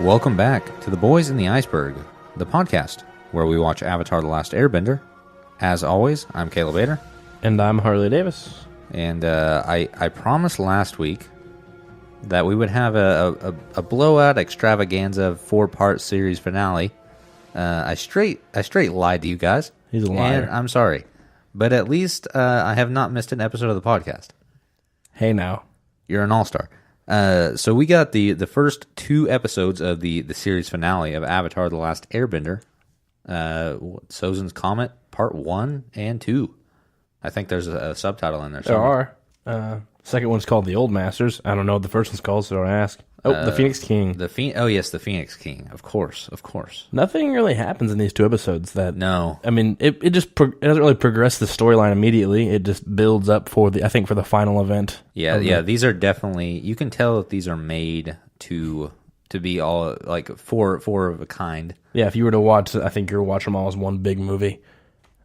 Welcome back to The Boys in the Iceberg, the podcast where we watch Avatar: The Last Airbender. As always, I'm Caleb Bader. And I'm Harley Davis. And I promised last week that we would have a blowout extravaganza 4-part series finale. I straight lied to you guys. He's a liar. And I'm sorry. But at least I have not missed an episode of the podcast. Hey now. You're an all-star. So we got the first 2 episodes of the series finale of Avatar: The Last Airbender. Sozin's Comet, Part 1 and 2. I think there's a subtitle in there somewhere. There are. Second one's called The Old Masters. I don't know what the first one's called, so don't ask. Oh, The Phoenix King. Oh, yes, The Phoenix King. Of course. Nothing really happens in these 2 episodes that... No. I mean, it doesn't really progress the storyline immediately. It just builds up for the final event. Yeah, these are definitely... You can tell that these are made to be all, like, four of a kind. Yeah, if you were to watch... I think you're watching them all as one big movie.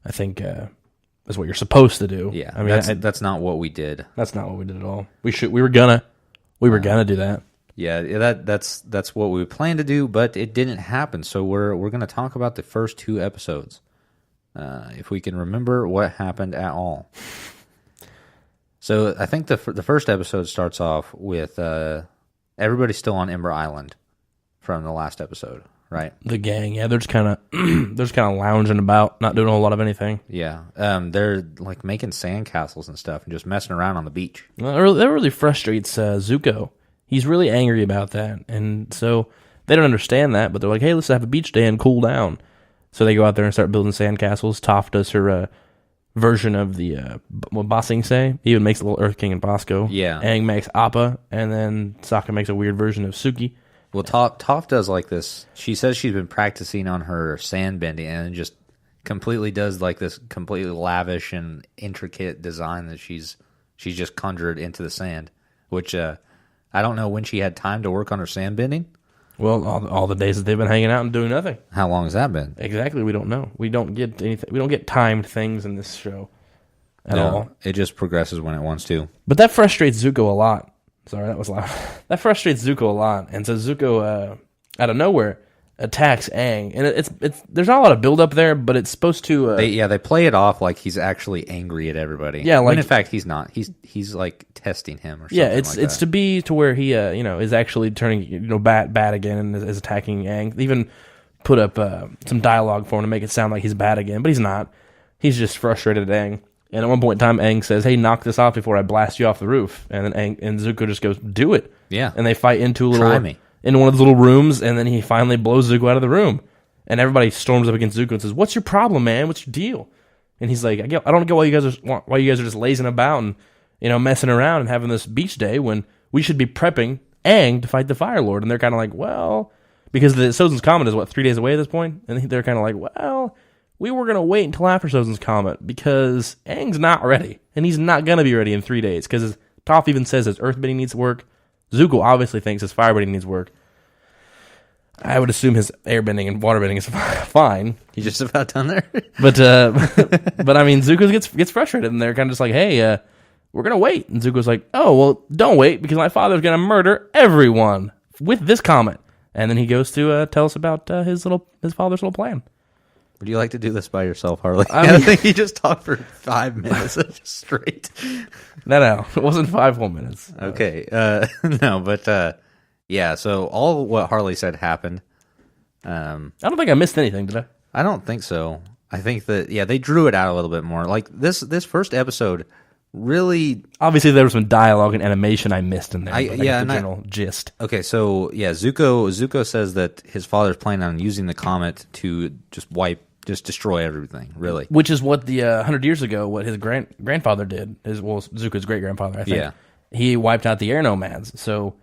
I think... that's what you're supposed to do. Yeah, I mean, that's not what we did. That's not what we did at all. We were gonna do that. Yeah, that's what we planned to do, but it didn't happen. So we're gonna talk about the first 2 episodes, if we can remember what happened at all. So I think the first episode starts off with everybody still on Ember Island from the last episode. Right, the gang, yeah, they're just kind of lounging about, not doing a whole lot of anything. Yeah, they're like making sandcastles and stuff, and just messing around on the beach. Well, that really frustrates Zuko. He's really angry about that, and so they don't understand that. But they're like, "Hey, let's have a beach day and cool down." So they go out there and start building sandcastles. Toph does her version of the what Ba Sing Se. He even makes a little Earth King and Bosco. Yeah, Aang makes Appa, and then Sokka makes a weird version of Suki. Well, Toph does like this. She says she's been practicing on her sand bending and just completely does like this completely lavish and intricate design that she's just conjured into the sand, which I don't know when she had time to work on her sand bending. Well, all the days that they've been hanging out and doing nothing. How long has that been? Exactly, we don't know. We don't get anything. We don't get timed things in this show at all. It just progresses when it wants to. But that frustrates Zuko a lot. Sorry, that was loud. That frustrates Zuko a lot, and so Zuko, out of nowhere, attacks Aang, and it's there's not a lot of build up there, but it's supposed to. They play it off like he's actually angry at everybody. Yeah, like when in fact he's not. He's like testing him or something. Yeah, it's to be to where he is actually turning bad again and is attacking Aang. They even put up some dialogue for him to make it sound like he's bad again, but he's not. He's just frustrated at Aang. And at one point in time, Aang says, "Hey, knock this off before I blast you off the roof." And then Zuko just goes, "Do it." Yeah. And they fight into one of those little rooms, and then he finally blows Zuko out of the room. And everybody storms up against Zuko and says, "What's your problem, man? What's your deal?" And he's like, "I don't get why you guys are just lazing about and messing around and having this beach day when we should be prepping Aang to fight the Fire Lord." And they're kind of like, "Well," because the Sozin's Comet is 3 days away at this point, and they're kind of like, "Well, we were going to wait until after Sozin's Comet because Aang's not ready, and he's not going to be ready in 3 days because Toph even says his earthbending needs work. Zuko obviously thinks his firebending needs work. I would assume his airbending and waterbending is fine. He's just about done there. But I mean, Zuko gets frustrated, and they're kind of just like, "Hey, we're going to wait." And Zuko's like, "Oh, well, don't wait because my father's going to murder everyone with this comet." And then he goes to tell us about his father's little plan. Would you like to do this by yourself, Harley? I think he just talked for 5 minutes straight. No, it wasn't 5 whole minutes. Okay, no, but yeah. So all what Harley said happened. I don't think I missed anything, did I? I don't think so. I think that they drew it out a little bit more. Like this first episode, really. Obviously, there was some dialogue and animation I missed in there. The general gist. Okay, so yeah, Zuko says that his father's planning on using the comet to just destroy everything, really. Which is what the 100 years ago, what his grandfather did. Zuko's great-grandfather, I think. Yeah. He wiped out the air nomads. So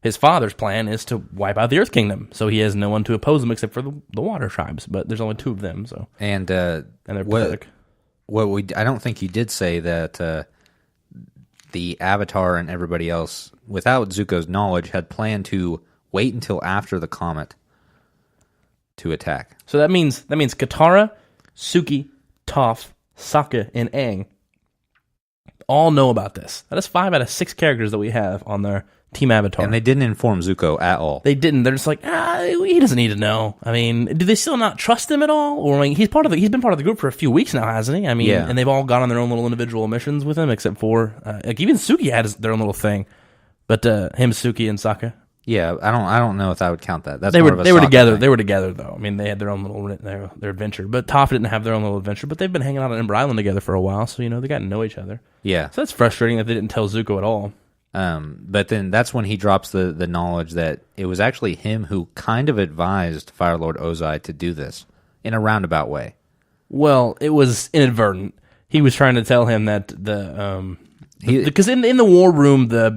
his father's plan is to wipe out the Earth Kingdom. So he has no one to oppose him except for the water tribes. But there's only 2 of them. So and they're pathetic. I don't think you did say that the Avatar and everybody else, without Zuko's knowledge, had planned to wait until after the comet to attack. So that means Katara, Suki, Toph, Sokka, and Aang all know about this. That is 5 out of 6 characters that we have on their Team Avatar. And they didn't inform Zuko at all. They didn't. They're just like, he doesn't need to know. I mean, do they still not trust him at all? Or I mean, he's been part of the group for a few weeks now, hasn't he? I mean, and they've all gone on their own little individual missions with him, except for like even Suki had their own little thing. But him, Suki, and Sokka. Yeah, I don't know if I would count that. That's they more were of a together. thing. They were together though. I mean, they had their own little their adventure. But Toph didn't have their own little adventure. But they've been hanging out on Ember Island together for a while, so they got to know each other. Yeah. So that's frustrating that they didn't tell Zuko at all. But then that's when he drops the knowledge that it was actually him who kind of advised Fire Lord Ozai to do this in a roundabout way. Well, it was inadvertent. He was trying to tell him that because in the war room, the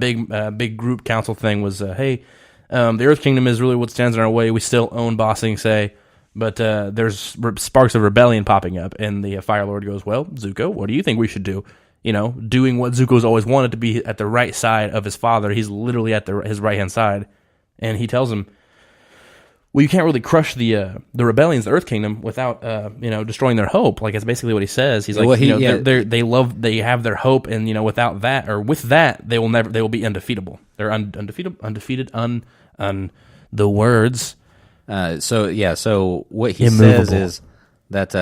big group council thing was, hey, the Earth Kingdom is really what stands in our way. We still own Ba Sing Se, but there's sparks of rebellion popping up. And the Fire Lord goes, well, Zuko, what do you think we should do? Doing what Zuko's always wanted, to be at the right side of his father. He's literally at his right-hand side. And he tells him, well, you can't really crush the rebellions, the Earth Kingdom, without destroying their hope. Like, that's basically what he says. He's like, they have their hope, and without that, or with that, they will be undefeatable. They're undefeated the words. So what he Immovable. says is that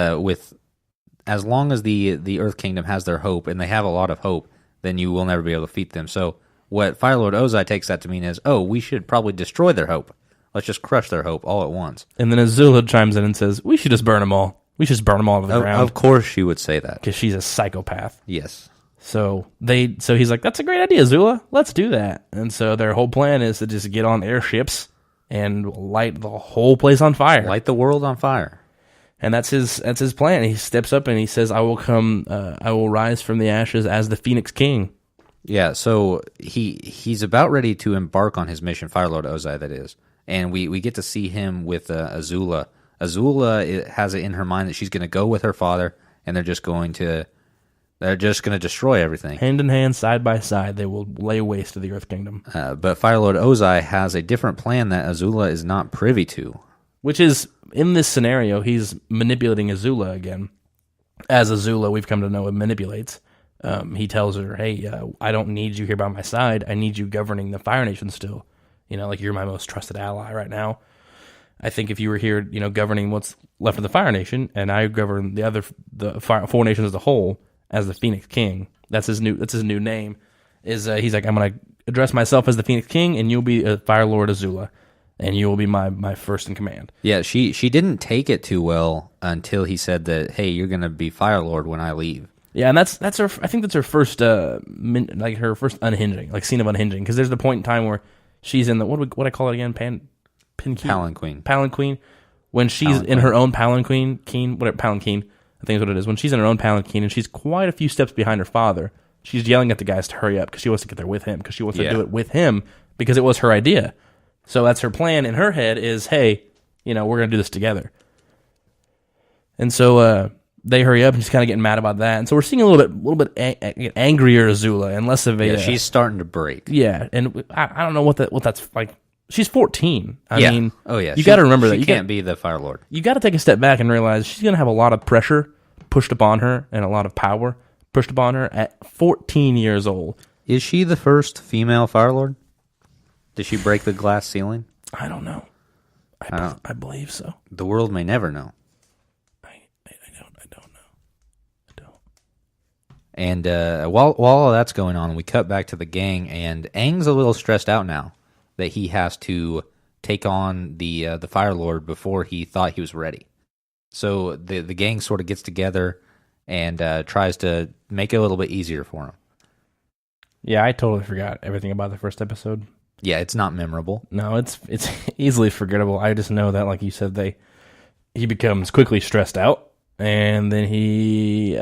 as long as the Earth Kingdom has their hope, and they have a lot of hope, then you will never be able to defeat them. So what Fire Lord Ozai takes that to mean is, we should probably destroy their hope. Let's just crush their hope all at once. And then Azula chimes in and says, we should just burn them all. We should just burn them all to the ground. Of course she would say that. Because she's a psychopath. Yes. So he's like, that's a great idea, Azula. Let's do that. And so their whole plan is to just get on airships and light the whole place on fire. Light the world on fire. And that's his plan. He steps up and he says, I will rise from the ashes as the Phoenix King. Yeah, so he's about ready to embark on his mission, Fire Lord Ozai, that is. And we get to see him with Azula. Azula has it in her mind that she's going to go with her father, and they're just going to destroy everything. Hand in hand, side by side, they will lay waste to the Earth Kingdom. But Fire Lord Ozai has a different plan that Azula is not privy to. Which is, in this scenario, he's manipulating Azula again. As Azula, we've come to know, manipulates. He tells her, hey, I don't need you here by my side. I need you governing the Fire Nation still. Like, you're my most trusted ally right now. I think if you were here, governing what's left of the Fire Nation, and I govern the four nations as a whole as the Phoenix King. That's his new name. He's like, I'm gonna address myself as the Phoenix King, and you'll be Fire Lord Azula, and you will be my first in command. Yeah, she didn't take it too well until he said that, hey, you're gonna be Fire Lord when I leave. Yeah, and that's her. I think that's her first her first unhinging, like scene of unhinging, because there's the point in time where she's in the what I call it again, palanquin. When she's in her own palanquin, palanquin, I think is what it is. When she's in her own palanquin and she's quite a few steps behind her father, she's yelling at the guys to hurry up because she wants to get there with him, because she wants to do it with him, because it was her idea. So that's her plan in her head is, hey, we're gonna do this together. And so they hurry up, and she's kind of getting mad about that. And so we're seeing a little bit angrier Azula, and less of a. Yeah, she's starting to break. Yeah, and I don't know what that's like. She's 14. I mean, you got to remember that you can't be the Fire Lord. You got to take a step back and realize she's going to have a lot of pressure pushed upon her and a lot of power pushed upon her at 14 years old. Is she the first female Fire Lord? Did she break the glass ceiling? I don't know. I believe so. The world may never know. I don't. And while all that's going on, we cut back to the gang, and Aang's a little stressed out now that he has to take on the Fire Lord before he thought he was ready. So the gang sort of gets together and tries to make it a little bit easier for him. Yeah, I totally forgot everything about the first episode. Yeah, it's not memorable. No, it's easily forgettable. I just know that, like you said, he becomes quickly stressed out, and then he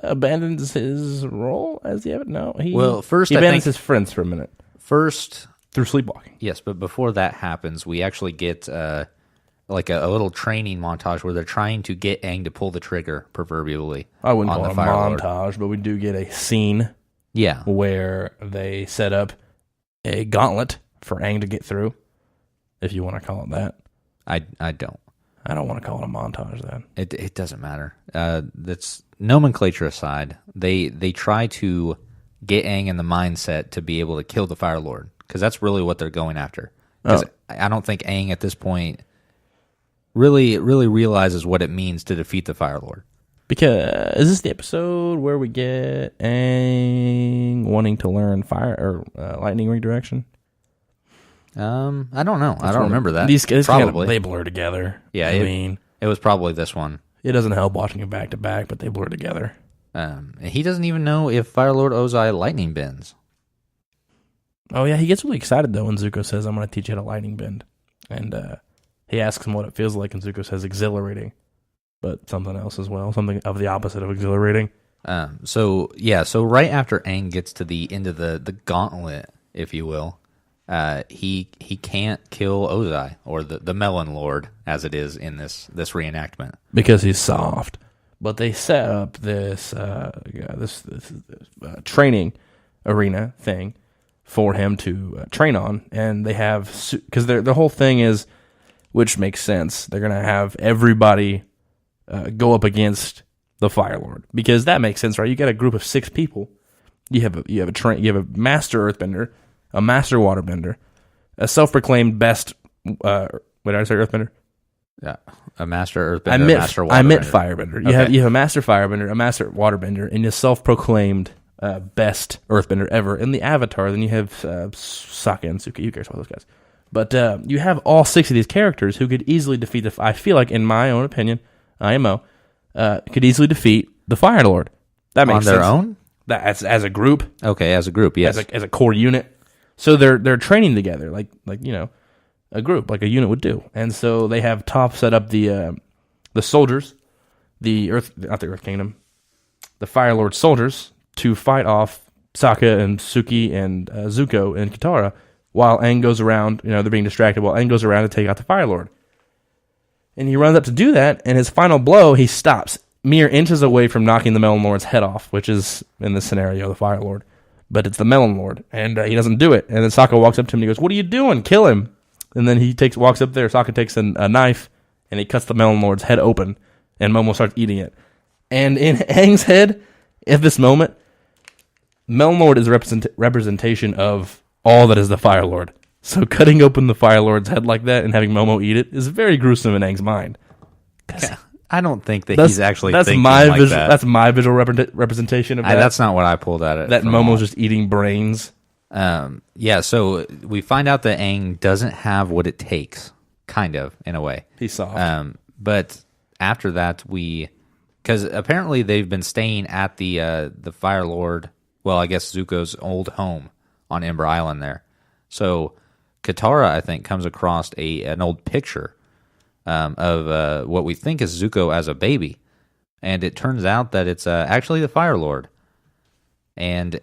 abandons his role as the No, he abandons his friends for a minute. First, through sleepwalking. Yes, but before that happens, we actually get like a little training montage where they're trying to get Aang to pull the trigger, proverbially. I wouldn't call it a montage, but we do get a scene where they set up a gauntlet for Aang to get through, if you want to call it that. I don't. I don't want to call it a montage, then. It doesn't matter. That's nomenclature aside. They try to get Aang in the mindset to be able to kill the Fire Lord, because that's really what they're going after. Because I don't think Aang at this point really realizes what it means to defeat the Fire Lord. Because is this the episode where we get Aang wanting to learn fire or lightning redirection? I don't know. I don't remember that. These guys probably they blur together. Yeah, I mean, it was probably this one. It doesn't help watching them back to back, but they blur together. He doesn't even know if Fire Lord Ozai lightning bends. Oh yeah, he gets really excited though when Zuko says, "I'm going to teach you how to lightning bend," and he asks him what it feels like, and Zuko says, "Exhilarating," but something else as well, something of the opposite of exhilarating. So right after Aang gets to the end of the gauntlet, if you will, he can't kill Ozai, or the Melon Lord, as it is in this reenactment, because he's soft. But they set up this training arena thing for him to train on, and they have, because the whole thing is, which makes sense, they're gonna have everybody go up against the Fire Lord, because that makes sense, right? You got a group of 6 people. You have a master Earthbender, a master Waterbender, a self-proclaimed best. What did I say, Earthbender? Yeah, a master Earthbender, a master Waterbender. I meant Firebender. You have a master Firebender, a master Waterbender, and a self-proclaimed best Earthbender ever. In the Avatar, then you have Sokka and Suki. Who cares about those guys? But you have all 6 of these characters who could easily defeat the. I feel like, in my own opinion, IMO could easily defeat the Fire Lord. That makes sense. On their own? That as a group. Okay, as a group, yes. As a core unit. So they're training together, like a group, like a unit would do. And so they have Toph set up the soldiers, not the Earth Kingdom, the Fire Lord soldiers, to fight off Sokka and Suki and Zuko and Katara, while Aang goes around, they're being distracted, while Aang goes around to take out the Fire Lord. And he runs up to do that, and his final blow, he stops mere inches away from knocking the Melon Lord's head off, which is, in this scenario, the Fire Lord. But it's the Melon Lord, and he doesn't do it. And then Sokka walks up to him and he goes, "What are you doing? Kill him!" And then he walks up there, Sokka takes a knife, and he cuts the Melon Lord's head open, and Momo starts eating it. And in Aang's head, at this moment, Melon Lord is a representation of all that is the Fire Lord. So cutting open the Fire Lord's head like that and having Momo eat it is very gruesome in Aang's mind. Yeah, I don't think that he's actually thinking that. that. That's my visual representation of that. That's not what I pulled at it. That Momo's just eating brains. Yeah, so we find out that Aang doesn't have what it takes, kind of, in a way. He's soft. But after that, because apparently they've been staying at the Fire Lord, well, I guess Zuko's old home on Ember Island there. So Katara, I think, comes across an old picture of what we think is Zuko as a baby, and it turns out that it's actually the Fire Lord. And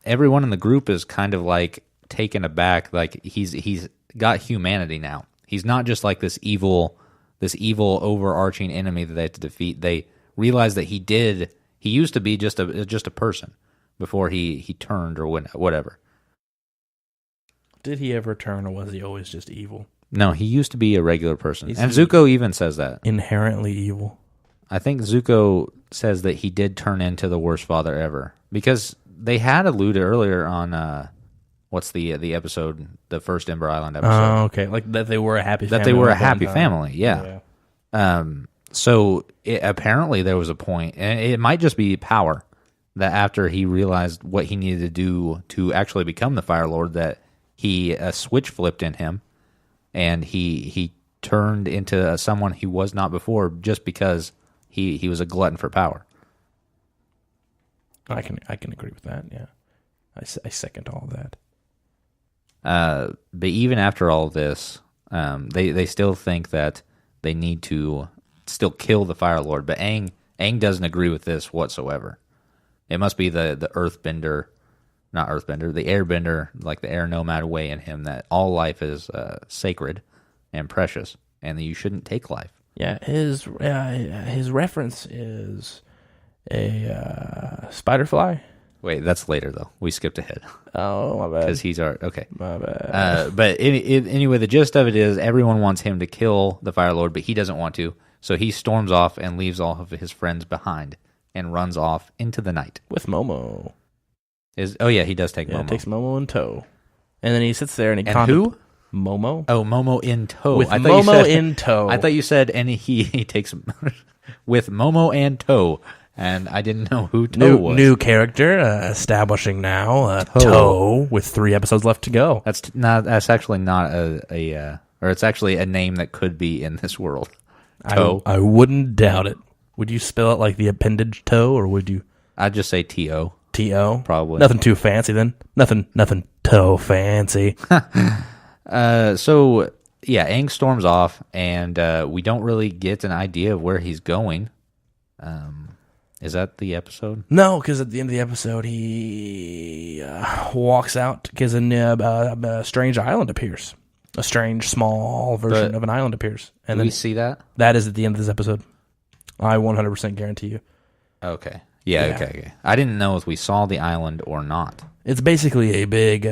everyone in the group is kind of like taken aback, like he's got humanity now. He's not just like this evil overarching enemy that they have to defeat. They realize that he used to be just a person before he turned or whatever. Did he ever turn, or was he always just evil? No, he used to be a regular person. And Zuko even says that. Inherently evil. I think Zuko says that he did turn into the worst father ever. Because they had alluded earlier on, what's the episode, the first Ember Island episode. Oh, okay. Like that they were a happy family. That they were a happy family, yeah. So apparently there was a point, and it might just be power, that after he realized what he needed to do to actually become the Fire Lord, that he switch flipped in him, and he turned into someone he was not before, just because he was a glutton for power. I can agree with that. Yeah, I second all of that. But even after all of this, they still think that they need to still kill the Fire Lord. But Aang doesn't agree with this whatsoever. It must be the Earthbender. Not Earthbender, the Airbender, like the air nomad way in him, that all life is sacred and precious, and that you shouldn't take life. Yeah, his reference is a spider fly. Wait, that's later though. We skipped ahead. Oh, my bad. Because he's okay. My bad. But anyway, the gist of it is everyone wants him to kill the Fire Lord, but he doesn't want to, so he storms off and leaves all of his friends behind and runs off into the night with Momo. He does take Momo. Takes Momo in tow. And then he sits there and he And who? Momo. Oh, Momo in tow. With I thought you Momo said- in tow. I thought you said, and he takes with Momo and tow, and I didn't know who tow was. New character establishing now. Toe with 3 episodes left to go. That's actually not or it's actually a name that could be in this world. Toe. I wouldn't doubt it. Would you spell it like the appendage toe, or would you? I'd just say T-O. T-O? Probably. Nothing too fancy then. Nothing toe fancy. So, yeah, Aang storms off, and we don't really get an idea of where he's going. Is that the episode? No, because at the end of the episode, he walks out because a strange island appears. A strange, small version of an island appears. And do then we see that? That is at the end of this episode. I 100% guarantee you. Okay. Yeah, okay. I didn't know if we saw the island or not. It's basically a big,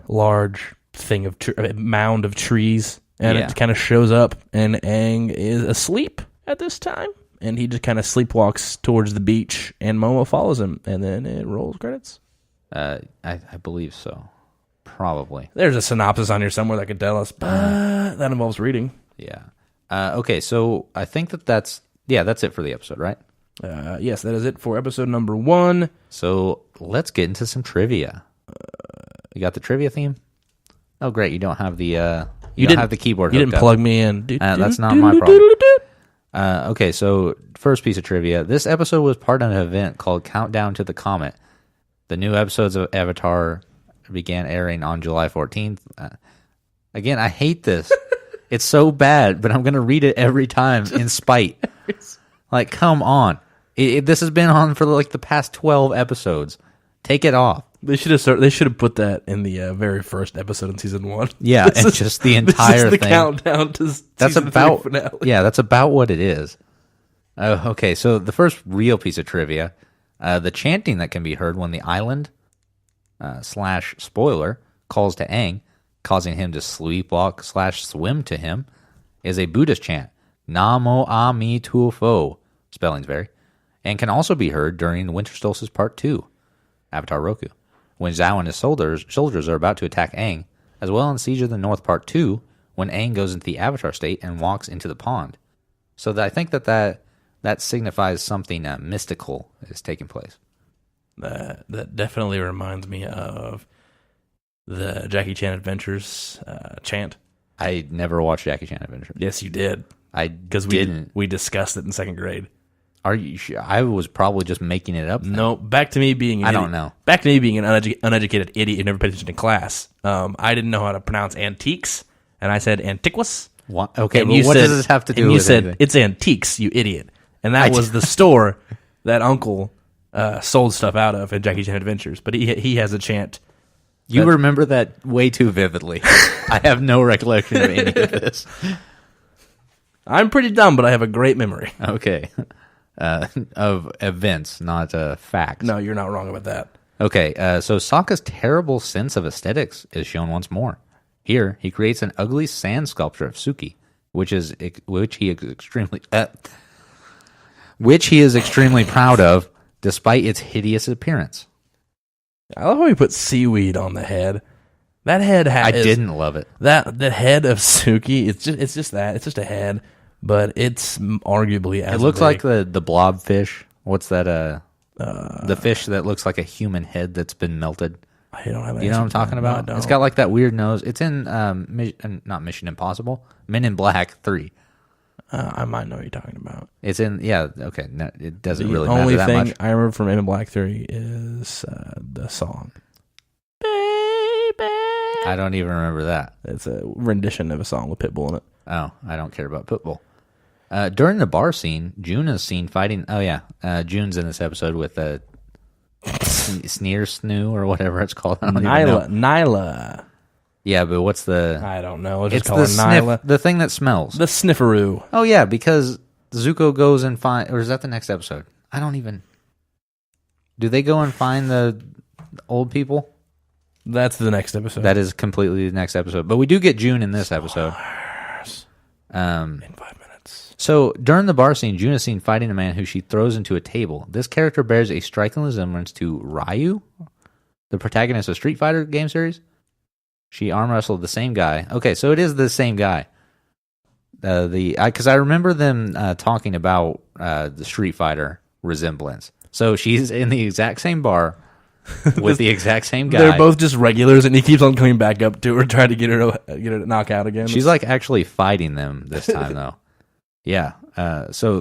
large thing of mound of trees, and it kind of shows up, and Aang is asleep at this time, and he just kind of sleepwalks towards the beach, and Momo follows him, and then it rolls credits. I believe so. Probably. There's a synopsis on here somewhere that could tell us, but that involves reading. Yeah. Okay, so I think that's it for the episode, right? Yes, that is it for episode number 1. So let's get into some trivia. You got the trivia theme? Oh, great! You don't have the you don't have the keyboard. You didn't plug me in. That's not my problem. Okay, so first piece of trivia: this episode was part of an event called Countdown to the Comet. The new episodes of Avatar began airing on July 14th. Again, I hate this. It's so bad, but I'm going to read it every time in spite. Like, come on. This has been on for like the past 12 episodes. Take it off. They should have put that in the very first episode in season 1. Yeah, it's just the entire the thing. Countdown to season 3 finale. Yeah, that's about what it is. Okay, so the first real piece of trivia, the chanting that can be heard when the island / spoiler calls to Aang, causing him to sleepwalk / swim to him, is a Buddhist chant. Namo Ami Tuofo. Spelling's vary. And can also be heard during Winter Solstice Part 2, Avatar Roku, when Zhao and his soldiers are about to attack Aang, as well in Siege of the North Part 2, when Aang goes into the Avatar state and walks into the pond. So I think that signifies something mystical is taking place. That definitely reminds me of the Jackie Chan Adventures chant. I never watched Jackie Chan Adventures. Yes, you did. Because we didn't. We discussed it in 2nd grade. Are you sure? I was probably just making it up. Then. No, back to me being an idiot. Don't know. Back to me being an uneducated idiot who never paid attention to class. I didn't know how to pronounce antiques, and I said antiquas. What? Okay, well, what does this have to do with you said anything? It's antiques, you idiot. And that was the store that Uncle sold stuff out of in Jackie Chan Adventures. But he has a chant. You remember that way too vividly. I have no recollection of any of this. I'm pretty dumb, but I have a great memory. Okay. Of events, not facts. No, you're not wrong about that. Okay, so Sokka's terrible sense of aesthetics is shown once more. Here, he creates an ugly sand sculpture of Suki, which he is extremely proud of, despite its hideous appearance. I love how he put seaweed on the head. That head I didn't love it. That head of Suki, it's just a head, but it's arguably as it looks big. like the blob fish. What's that? The fish that looks like a human head that's been melted. I don't have. You know what I'm talking about? No, it's got like that weird nose. It's in not Mission Impossible, Men in Black 3. I might know what you're talking about. It's in okay. No, it doesn't the really matter only that thing much. I remember from Men in Black 3 is the song. Baby. I don't even remember that. It's a rendition of a song with Pitbull in it. Oh, I don't care about Pitbull. During the bar scene, June is seen fighting. Oh yeah, June's in this episode with Sneer Snoo or whatever it's called. I don't even know. Nyla. Yeah, but what's the? I don't know. We'll just It's call the her Nyla. the thing that smells. The snifferoo. Oh yeah, because Zuko goes and find, or is that the next episode? I don't even. Do they go and find the old people? That's the next episode. That is completely the next episode. But we do get June in this episode. In 5 minutes. So during the bar scene, June is seen fighting a man who she throws into a table. This character bears a striking resemblance to Ryu, the protagonist of Street Fighter game series. She arm wrestled the same guy. Okay, so it is the same guy. Because I remember them talking about the Street Fighter resemblance. So she's in the exact same bar with the exact same guy. They're both just regulars, and he keeps on coming back up to her, trying to get her to knock out again. She's like actually fighting them this time, though. Yeah. So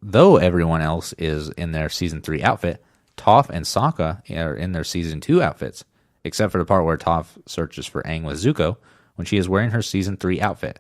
though everyone else is in their season 3 outfit, Toph and Sokka are in their season 2 outfits, except for the part where Toph searches for Aang with Zuko when she is wearing her season 3 outfit.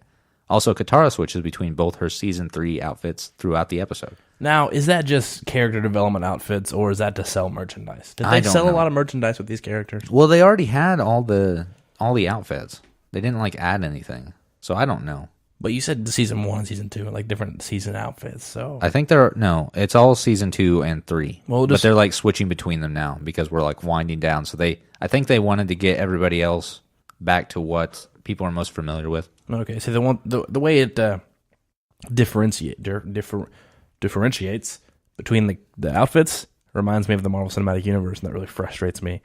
Also, Katara switches between both her season 3 outfits throughout the episode. Now, is that just character development outfits, or is that to sell merchandise? Did they sell a lot of merchandise with these characters? Well, they already had all the outfits. They didn't add anything, so I don't know. But you said season 1 and season 2 are different season outfits, so I think it's all season 2 and 3. Well, but they're switching between them now because we're winding down. So I think they wanted to get everybody else back to what people are most familiar with. Okay, so the way it differentiates between the outfits reminds me of the Marvel Cinematic Universe, and that really frustrates me.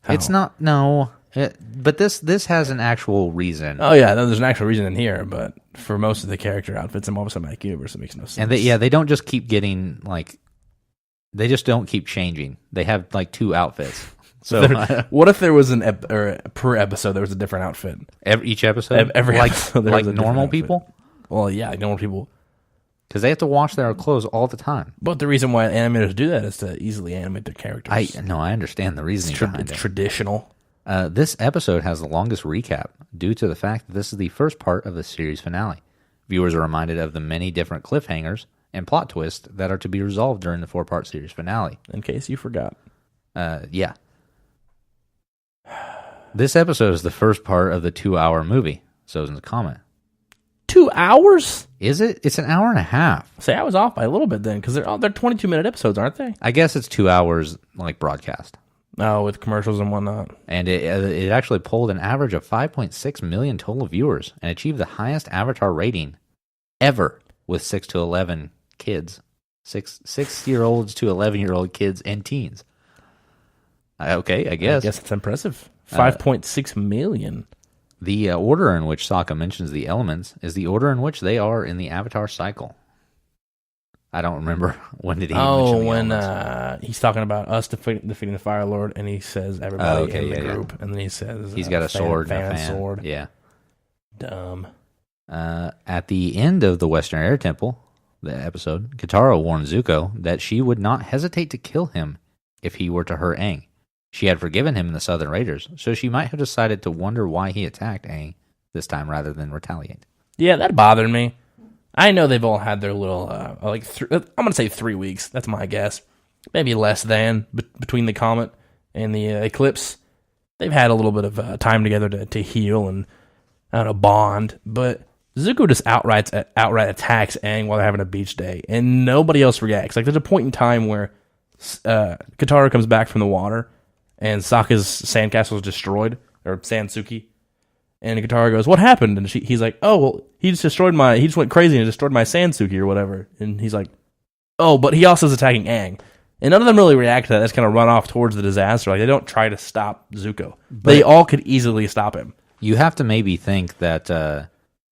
It's not but this has an actual reason. Oh yeah, there's an actual reason in here, but for most of the character outfits in Marvel Cinematic Universe, it makes no sense. And they don't just keep getting they just don't keep changing. They have 2 outfits. So what if there was per episode there was a different outfit? Each episode, every episode like normal people. Well, yeah, normal people, because they have to wash their clothes all the time. But the reason why animators do that is to easily animate their characters. I understand the reasoning behind it. It's traditional. This episode has the longest recap due to the fact that this is the first part of the series finale. Viewers are reminded of the many different cliffhangers and plot twists that are to be resolved during the 4-part series finale. In case you forgot. Yeah. This episode is the first part of the 2-hour movie, Sozin's Comet. 2 hours? Is it? It's an hour and a half. Say, I was off by a little bit then, because they're 22-minute episodes, aren't they? I guess it's 2 hours, broadcast. Oh, with commercials and whatnot. And it actually pulled an average of 5.6 million total viewers and achieved the highest Avatar rating ever with 6 to 11 kids. 6-year-olds to 11-year-old kids and teens. Okay, I guess. I guess it's impressive. 5.6 million. The order in which Sokka mentions the elements is the order in which they are in the Avatar cycle. I don't remember when did he mention the elements. He's talking about us defeating the Fire Lord, and he says everybody in the group, and then he says he's got a sword and a fan. Sword. Yeah. Dumb. At the end of the Western Air Temple, the episode, Katara warned Zuko that she would not hesitate to kill him if he were to hurt Aang. She had forgiven him in the Southern Raiders, so she might have decided to wonder why he attacked Aang this time rather than retaliate. Yeah, that bothered me. I know they've all had their little, I'm going to say 3 weeks. That's my guess. Maybe less than, between the Comet and the Eclipse. They've had a little bit of time together to heal and, bond. But Zuko just outright attacks Aang while they're having a beach day, and nobody else reacts. There's a point in time where Katara comes back from the water, and Sokka's sandcastle is destroyed, or Sandsuki. And Katara goes, "What happened?" And he's like, "Oh, well, he just went crazy and destroyed my Sandsuki or whatever." And he's like, "Oh, but he also is attacking Aang." And none of them really react to that. They just kind of run off towards the disaster. They don't try to stop Zuko. But they all could easily stop him. You have to maybe think that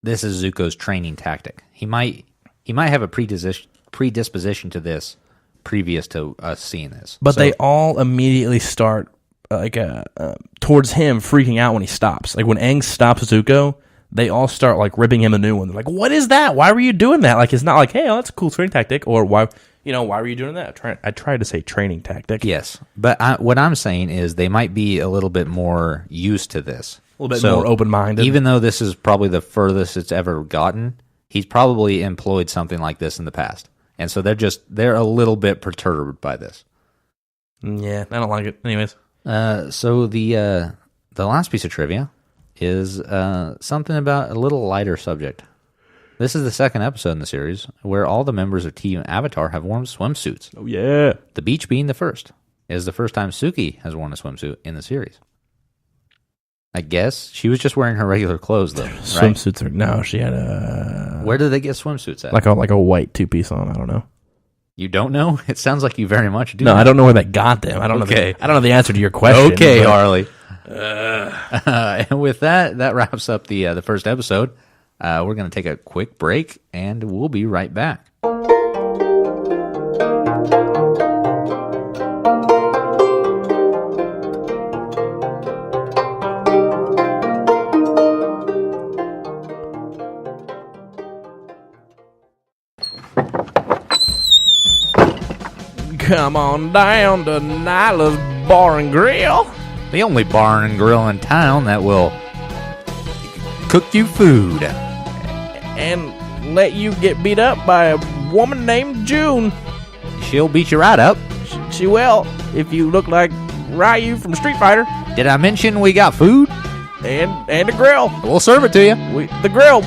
this is Zuko's training tactic. He might have a predisposition to this previous to us seeing this. But they all immediately start towards him, freaking out when he stops. When Aang stops Zuko, they all start ripping him a new one. They're like, "What is that? Why were you doing that?" It's not like, "Hey, that's a cool training tactic," or why were you doing that? I tried to say training tactic. Yes, but what I'm saying is they might be a little bit more used to this, a little bit more open-minded. Even though this is probably the furthest it's ever gotten, he's probably employed something like this in the past, and so they're a little bit perturbed by this. Yeah, I don't like it. Anyways. So the last piece of trivia is something about a little lighter subject. This is the second episode in the series where all the members of Team Avatar have worn swimsuits. Oh yeah, the beach being the first. It is the first time Suki has worn a swimsuit in the series. I guess she was just wearing her regular clothes though. Swimsuits right? No, she had a. Where did they get swimsuits at? Like a white 2-piece on. I don't know. You don't know? It sounds like you very much do. No, I don't know where they got them. I don't know. I don't know the answer to your question. Okay, Harley. And with that wraps up the first episode. We're going to take a quick break, and we'll be right back. Come on down to Nyla's Bar and Grill. The only bar and grill in town that will cook you food. And let you get beat up by a woman named June. She'll beat you right up. She will, if you look like Ryu from Street Fighter. Did I mention we got food? And a grill. We'll serve it to you. The grill.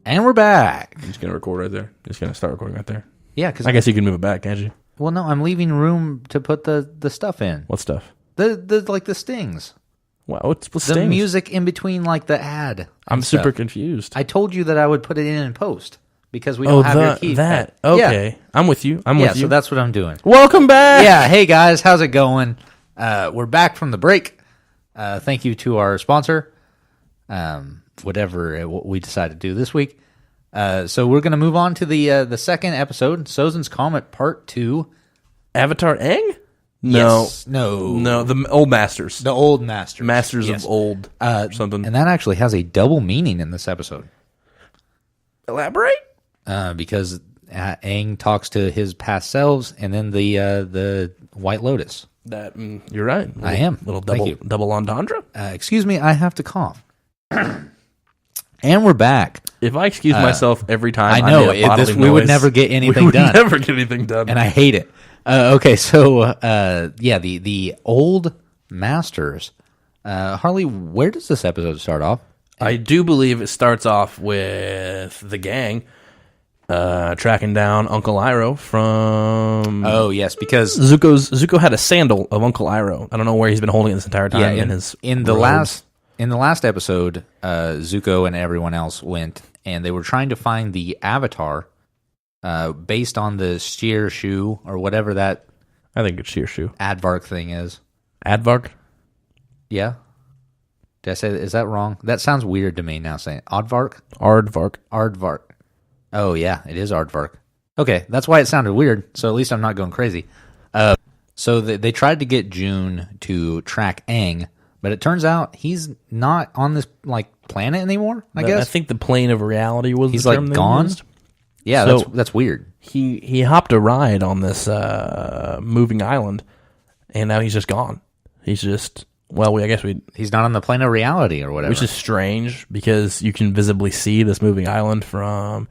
And we're back. I'm just going to record right there. Just going to start recording right there. Yeah, because I guess you can move it back, can't you? Well, no, I'm leaving room to put the stuff in. What stuff? The stings. Wow, what's The stings? music in between, like the ad. I'm stuff. super confused. I told you that I would put it in post because we don't have your key. Okay. Yeah. I'm with you. I'm with you. So that's what I'm doing. Welcome back. Yeah. Hey guys, how's it going? We're back from the break. Thank you to our sponsor. Whatever we decide to do this week. So we're going to move on to the second episode, Sozin's Comet Part 2. Avatar Aang? No. Yes. No. No, the old masters. The old masters. Masters Yes. of old something. And that actually has a double meaning in this episode. Elaborate? Because Aang talks to his past selves and then the White Lotus. That you're right. I am. Little Thank you. double entendre. Excuse me, I have to cough. And we're back. If I excuse myself every time, I know made a bodily we would noise, never get anything we would done. Never get anything done. And I hate it. Okay, so the old masters. Harley, where does this episode start off? I do believe it starts off with the gang tracking down Uncle Iroh from. Oh yes, because Zuko had a sandal of Uncle Iroh. I don't know where he's been holding it this entire time. In the last episode, Zuko and everyone else went, and they were trying to find the Avatar, based on the Sheer Shoe or whatever that. I think it's Sheer Shoe. Aardvark thing is. Aardvark? Yeah. Did I say that? Is that wrong? That sounds weird to me now saying Aardvark. Aardvark. Oh yeah, it is Aardvark. Okay, that's why it sounded weird. So at least I'm not going crazy. So they tried to get June to track Aang. But it turns out he's not on this planet anymore. I guess. I think the plane of reality was he's the term gone. Used. Yeah, So that's weird. He hopped a ride on this moving island, and now he's just gone. He's just he's not on the plane of reality or whatever. which is strange because you can visibly see this moving island from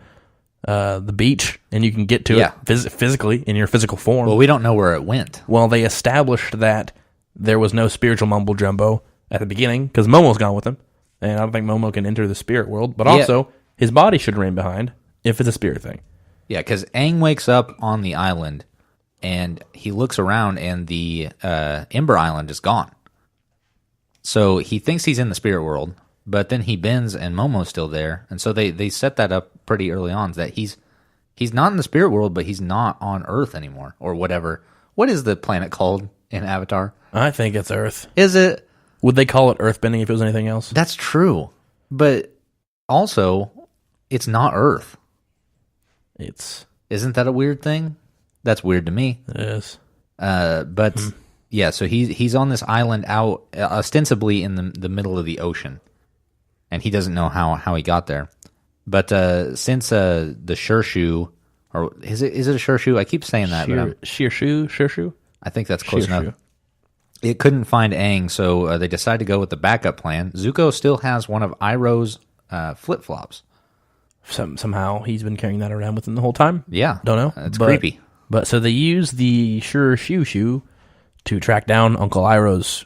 the beach, and you can get to it physically in your physical form. Well, we don't know where it went. Well, they established that there was no spiritual mumbo jumbo at the beginning because Momo's gone with him, and I don't think Momo can enter the spirit world. But also, his body should remain behind if it's a spirit thing. Yeah, because Aang wakes up on the island, and he looks around, and the Ember Island is gone. So he thinks he's in the spirit world, but then he bends, and Momo's still there, and so they set that up pretty early on that he's not in the spirit world, but he's not on Earth anymore or whatever. What is the planet called in Avatar? I think it's Earth. Is it? Would they call it earthbending if it was anything else? That's true. But also, it's not Earth. Isn't that a weird thing? That's weird to me. It is. But yeah, so he's on this island out ostensibly in the middle of the ocean. And he doesn't know how he got there. But since the Shershu, or is it a Shershu? I keep saying that. Shershu? I think that's close enough. It couldn't find Aang, so they decided to go with the backup plan. Zuko still has one of Iroh's flip-flops. Somehow he's been carrying that around with him the whole time. Yeah. Don't know. It's creepy. But so they use the Shershu to track down Uncle Iroh's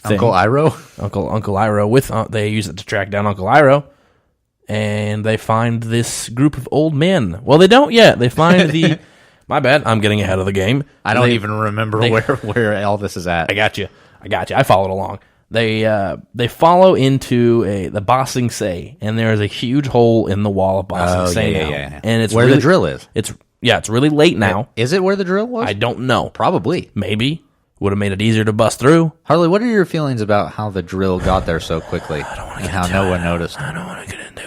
thing. Uncle Iroh? Uncle Iroh. They use it to track down Uncle Iroh. And they find this group of old men. Well, they don't yet. They find My bad. I'm getting ahead of the game. I don't even remember where all this is at. I got you. I followed along. They follow into the Ba Sing Se, and there is a huge hole in the wall of Ba Sing Se now. Yeah. And it's where the drill is. It's really late now. Is it where the drill was? I don't know. Probably. Maybe. Would have made it easier to bust through. Harley, what are your feelings about how the drill got there so quickly? I don't want to get how no one noticed. I don't want to get into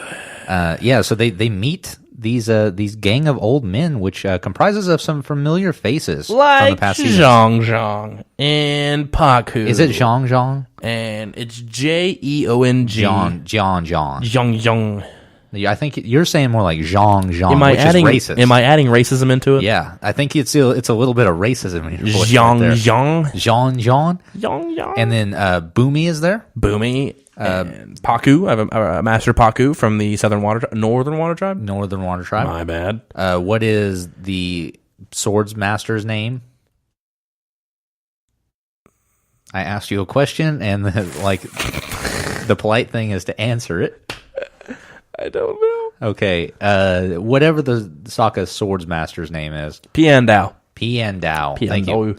it. So they meet these gang of old men, which comprises of some familiar faces from the past season. Zhang and Paku. Is it Zhang? And it's Jeong. Zhang. I think you're saying more like Zhang, which is racist. Am I adding racism into it? Yeah, I think it's a little bit of racism in your voice Zhang. And then Boomy is there. Boomy. And Paku. I have a Master Paku from the Northern Water Tribe. My bad. What is the Swords Master's name? I asked you a question, and the polite thing is to answer it. I don't know. Okay. Whatever the Sokka Swords Master's name is. Piandao. Thank you.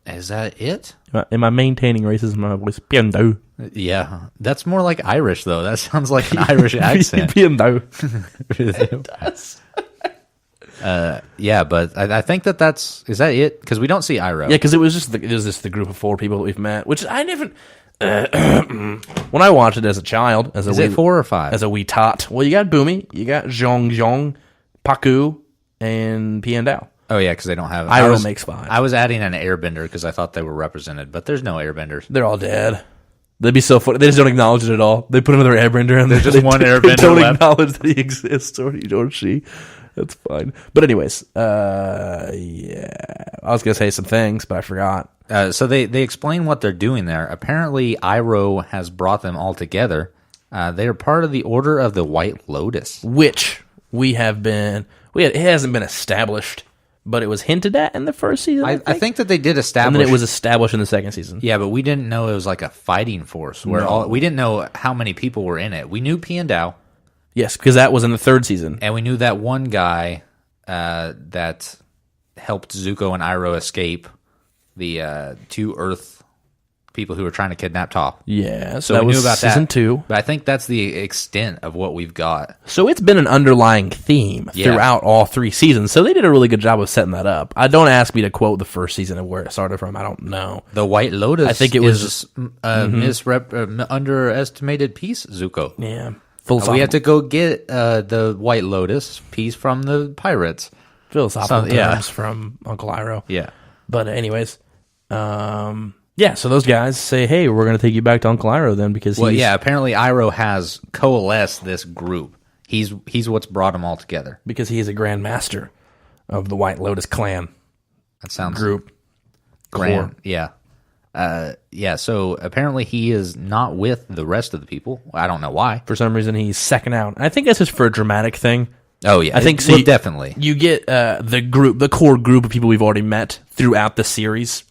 Is that it? Am I maintaining racism in my voice? Piandao. Yeah. That's more like Irish, though. That sounds like an Irish accent. Piandao. It does. Yeah, but I think is that it? Because we don't see Iroh. Yeah, because it was just the group of 4 people that we've met, which I never. When I watched it as a child, is it 4 or 5? As a wee tot. Well, you got Boomy, you got Zhong, Paku, and Piandao. Oh yeah, because they don't have. Iroh makes 5. I was adding an Airbender because I thought they were represented, but there's no Airbenders. They're all dead. They'd be so funny. They just don't acknowledge it at all. They put another Airbender in there. There's just one Airbender They don't left. acknowledge that he exists or she. That's fine. But anyways, yeah. I was going to say some things, but I forgot. So they explain what they're doing there. Apparently, Iroh has brought them all together. They are part of the Order of the White Lotus. Which it hasn't been established, but it was hinted at in the first season, I think that they did establish. And then it was established in the second season. Yeah, but we didn't know it was like a fighting force. We didn't know how many people were in it. We knew Piandao. Yes, because that was in the third season. And we knew that one guy that helped Zuko and Iroh escape the 2 Earth people who were trying to kidnap Toph. Yeah, so we knew about season that. 2. But I think that's the extent of what we've got. So it's been an underlying theme throughout all 3 seasons. So they did a really good job of setting that up. Don't ask me to quote the first season of where it started from. I don't know. The White Lotus. I think it was underestimated piece, Zuko. Yeah. We had to go get the White Lotus piece from the pirates. Philosophical terms from Uncle Iroh. Yeah. But anyways, so those guys say, hey, we're going to take you back to Uncle Iroh then because apparently Iroh has coalesced this group. He's what's brought them all together. Because he is a Grand Master of the White Lotus clan. That sounds group. Grand. Yeah. So apparently he is not with the rest of the people. I don't know why. For some reason, he's second out. And I think that's just for a dramatic thing. Oh, yeah. I think so. Definitely. You get the core group of people we've already met throughout the series,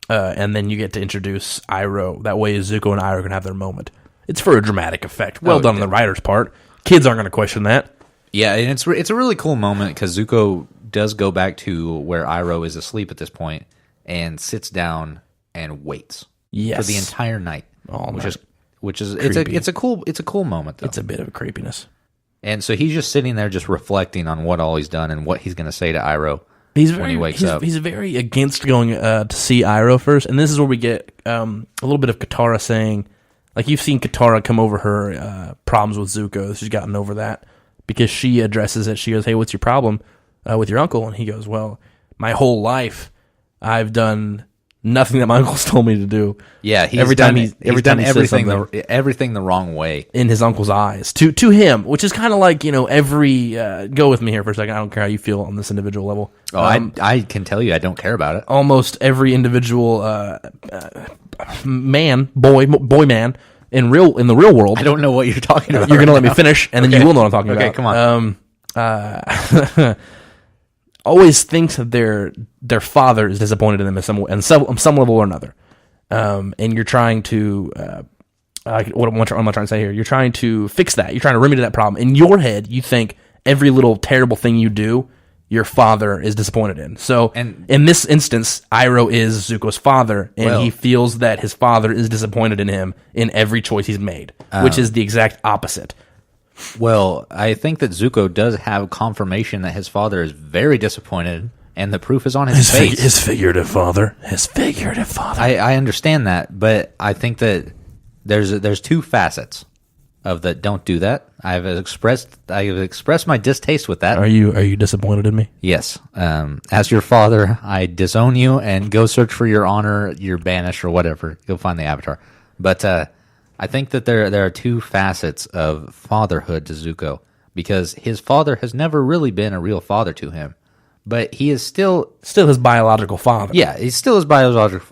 and then you get to introduce Iroh. That way, Zuko and Iroh can have their moment. It's for a dramatic effect. Well done on the writer's part. Kids aren't going to question that. Yeah, and it's a really cool moment because Zuko does go back to where Iroh is asleep at this point and sits down and waits for the entire night, which is it's a cool moment though. It's a bit of a creepiness, and so he's just sitting there, just reflecting on what all he's done and what he's going to say to Iroh when he wakes up. He's very against going to see Iroh first, and this is where we get a little bit of Katara saying, like you've seen Katara come over her problems with Zuko. She's gotten over that because she addresses it. She goes, "Hey, what's your problem with your uncle?" And he goes, "Well, my whole life I've done nothing that my uncle's told me to do." Yeah, every time he everything the wrong way in his uncle's eyes to him, which is kind of like every go with me here for a second. I don't care how you feel on this individual level. Oh, I can tell you I don't care about it. Almost every individual boy man in the real world. I don't know what you're talking about. You're gonna let me finish, and then you will know what I'm talking about. Okay, come on. Always thinks that their father is disappointed in them in some level or another, and you're trying to what am I trying to say here? You're trying to fix that. You're trying to remedy that problem. In your head, you think every little terrible thing you do your father is disappointed in. So And- in this instance, Iroh is Zuko's father, and he feels that his father is disappointed in him in every choice he's made, which is the exact opposite. Well, I think that Zuko does have confirmation that his father is very disappointed, and the proof is on his face. His figurative father. I understand that, but I think that there's two facets of the don't do that. I've expressed my distaste with that. Are you disappointed in me? Yes. As your father, I disown you and go search for your honor. You're banished or whatever. Go find the Avatar. But I think that there are two facets of fatherhood to Zuko, because his father has never really been a real father to him, but he is still His biological father. yeah, he's still his biological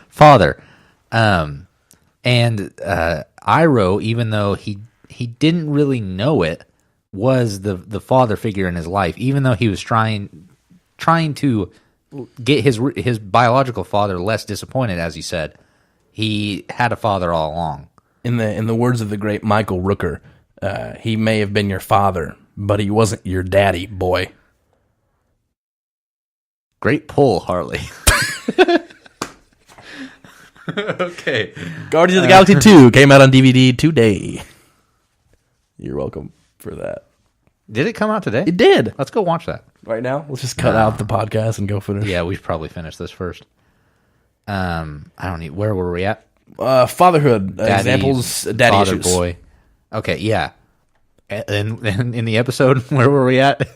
father. And Iroh, even though he didn't really know it, was the father figure in his life, even though he was trying to get his biological father less disappointed. As he said, he had a father all along. In the words of the great Michael Rooker, he may have been your father, but he wasn't your daddy, boy. Great pull, Harley. Okay. Guardians of the Galaxy 2 came out on DVD today. You're welcome for that. Did it come out today? It did. Let's go watch that. Right now? Let's just cut out the podcast and go finish. Yeah, we should probably finish this first. I don't need. Where were we at? Fatherhood. Examples, daddy father, issues. boy. Okay, yeah. And in the episode, where were we at?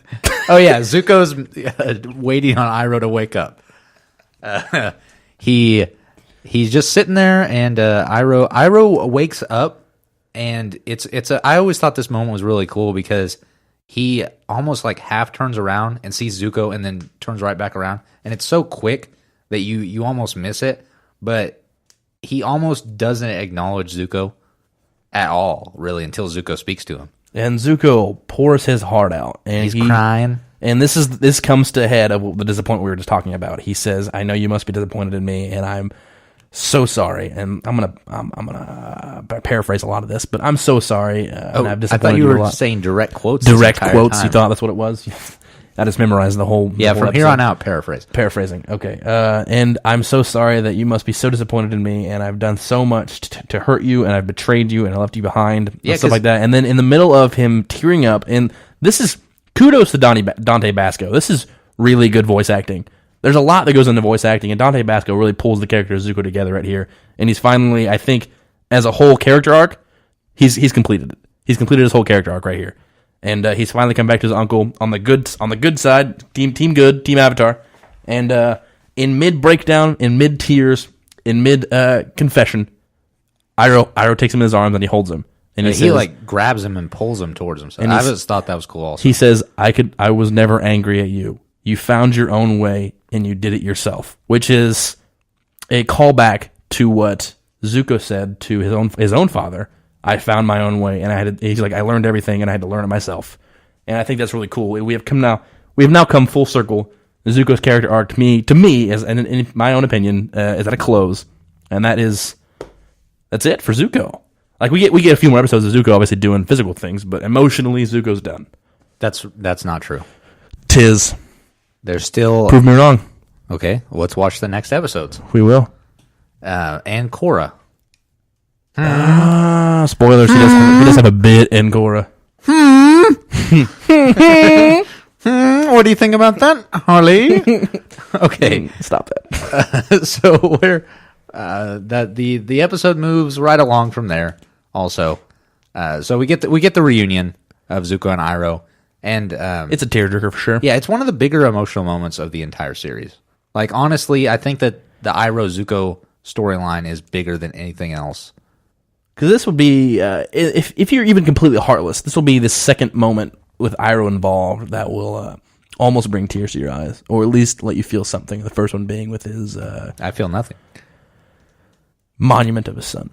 Oh, yeah, Zuko's waiting on Iroh to wake up. He's just sitting there, and Iroh wakes up, and I always thought this moment was really cool because he almost like half turns around and sees Zuko and then turns right back around, and it's so quick that you almost miss it, but he almost doesn't acknowledge Zuko at all, really, until Zuko speaks to him. And Zuko pours his heart out, and He's crying. And this comes to head of the disappointment we were just talking about. He says, "I know you must be disappointed in me, and I'm so sorry." And I'm gonna paraphrase a lot of this, but I'm so sorry. And I've disappointed I thought you a were lot. saying direct quotes. Direct this entire quotes. time. You thought that's what it was? I just memorized the whole. Yeah, the whole from here episode. on out, paraphrase. Paraphrasing. Okay. And I'm so sorry that you must be so disappointed in me, and I've done so much to hurt you, and I've betrayed you, and I left you behind, Yeah, and stuff like that. And then in the middle of him tearing up, and this is kudos to Dante Basco. This is really good voice acting. There's a lot that goes into voice acting, and Dante Basco really pulls the character of Zuko together right here. And he's finally, I think, as a whole character arc, he's completed it. He's completed his whole character arc right here. And he's finally come back to his uncle on the good side, team good, team Avatar. And in mid breakdown, in mid tears, in mid confession, Iroh takes him in his arms and he holds him. And He says, like grabs him and pulls him towards himself. And I he's- just thought that was cool. Also, he says, I was never angry at you. You found your own way and you did it yourself, which is a callback to what Zuko said to his own father. I found my own way, and he's like, I learned everything, and I had to learn it myself. And I think that's really cool. We have now come full circle. Zuko's character arc to me, as in my own opinion, is at a close, and that's it for Zuko. Like we get a few more episodes of Zuko obviously doing physical things, but emotionally Zuko's done. that's not true. Tis. There's still Prove me wrong. okay. Let's watch the next episodes. We will. And Korra. Spoilers. He does have a bit in Korra. What do you think about that, Harley? Okay, Stop that. so we're that the episode moves right along from there. Also, so we get the reunion of Zuko and Iroh, and It's a tearjerker for sure. yeah, it's one of the bigger emotional moments of the entire series. Like honestly, I think that the Iroh Zuko storyline is bigger than anything else. Because this would be, if you're even completely heartless, this will be the second moment with Iroh involved that will almost bring tears to your eyes, or at least let you feel something. The first one being with his I feel nothing. monument of his son.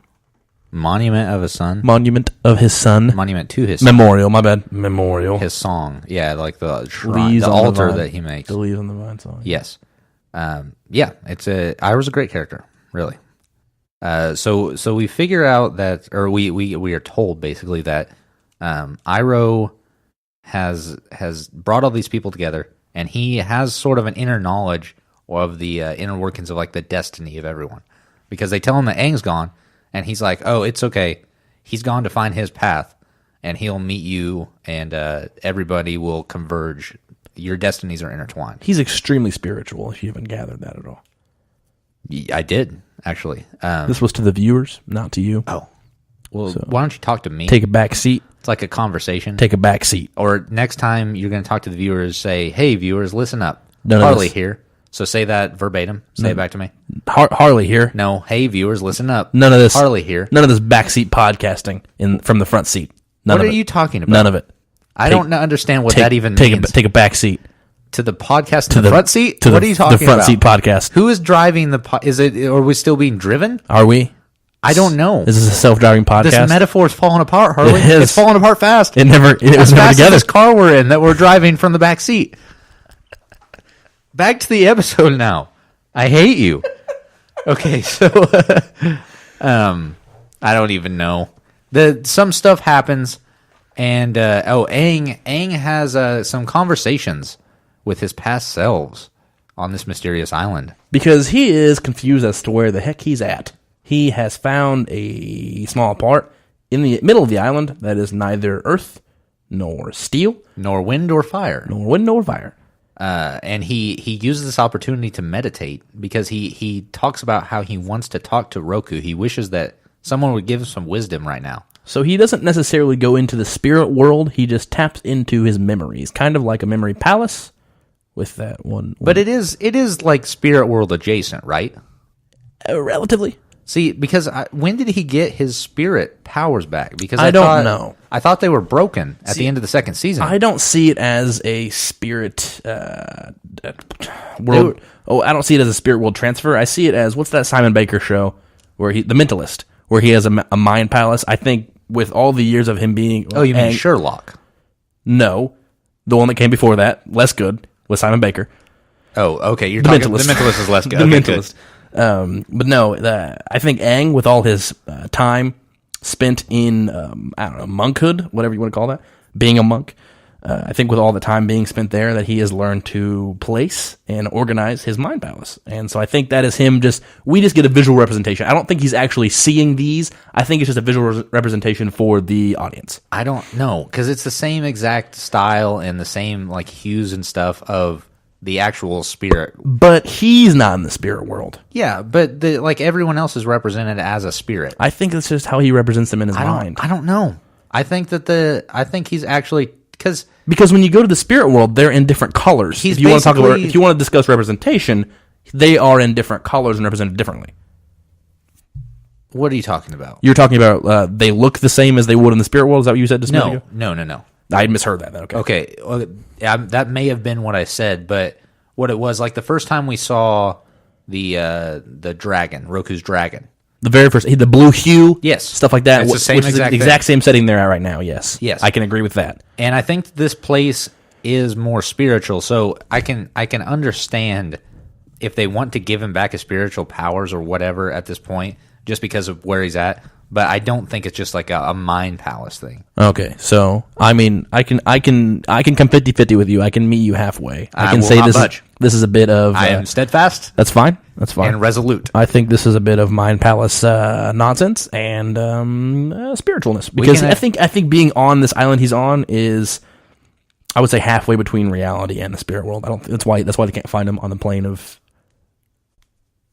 Monument of a son. Monument of his son. Monument to his son. Memorial, my bad. Memorial. His song. Yeah, like the shrine, Leaves the on the altar vine. that he makes. The Leaves on the Vine song. Yes. Yeah, Iroh's a great character, really. So we figure out that, or we are told basically that Iroh has brought all these people together, and he has sort of an inner knowledge of the inner workings of like the destiny of everyone, because they tell him that Aang's gone, and he's like, oh, it's okay, he's gone to find his path, and he'll meet you, and everybody will converge. Your destinies are intertwined. He's extremely spiritual, if you haven't gathered that at all. I did, actually. This was to the viewers, not to you. Oh. Well, why don't you talk to me? Take a back seat. It's like a conversation. Take a back seat. Or next time you're going to talk to the viewers, say, hey, viewers, listen up. None Harley here. So say that verbatim. Say it back to me. Harley here. No, hey, viewers, listen up. None of this. Harley here. None of this backseat podcasting from the front seat. None what of are it. you talking about? None of it. I don't understand what that even means. Take a back seat. To the podcast in the front seat? What are you talking about? The front seat podcast. Who is driving the is it? Are we still being driven? Are we? I don't know. This is a self-driving podcast. This metaphor is falling apart, Harley. It is. It's falling apart fast. It was never fast together. As this car we're in that we're driving from the back seat. Back to the episode now. I hate you. Okay, so I don't even know. Some stuff happens, and Aang has some conversations with his past selves on this mysterious island. Because he is confused as to where the heck he's at. He has found a small part in the middle of the island that is neither earth nor steel. Nor wind or fire. Nor wind nor fire. And he uses this opportunity to meditate, because he talks about how he wants to talk to Roku. He wishes that someone would give him some wisdom right now. So he doesn't necessarily go into the spirit world. He just taps into his memories. Kind of like a memory palace with that one. But it is like spirit world adjacent, right? Relatively. See, because when did he get his spirit powers back? Because I don't know. I thought they were broken at the end of the second season. I don't see it as a spirit world. I don't see it as a spirit world transfer. I see it as, what's that Simon Baker show where The Mentalist, where he has a mind palace. I think with all the years of him being... Oh, you mean Sherlock? No. The one that came before that, less good, with Simon Baker. Oh, okay. You're talking... The Mentalist is less good. The Mentalist. But no, I think Aang, with all his time spent in, I don't know, monkhood, whatever you want to call that, being a monk, I think with all the time being spent there, that he has learned to place and organize his mind palace. And so I think that is him we just get a visual representation. I don't think he's actually seeing these. I think it's just a visual representation for the audience. I don't know, because it's the same exact style and the same like hues and stuff of the actual spirit. But he's not in the spirit world. Yeah, but like everyone else is represented as a spirit. I think that's just how he represents them in his mind. I don't know. I think he's actually... Because when you go to the spirit world, they're in different colors. If you want to discuss representation, they are in different colors and represented differently. What are you talking about? You're talking about they look the same as they would in the spirit world? Is that what you said just a minute ago? No. I misheard that then. Okay. Well, that may have been what I said, but what it was, like the first time we saw the dragon, Roku's dragon. The very first, the blue hue, yes, stuff like that. It's the same exact same setting they're at right now. Yes, I can agree with that. And I think this place is more spiritual, so I can understand if they want to give him back his spiritual powers or whatever at this point, just because of where he's at. But I don't think it's just like a mind palace thing. Okay, so I mean, I can come 50-50 with you. I can meet you halfway. I can say this is a bit of. I am steadfast. That's fine. And resolute. I think this is a bit of mind palace nonsense and spiritualness, because I think being on this island he's on is, I would say, halfway between reality and the spirit world. I don't. That's why they can't find him on the plane of.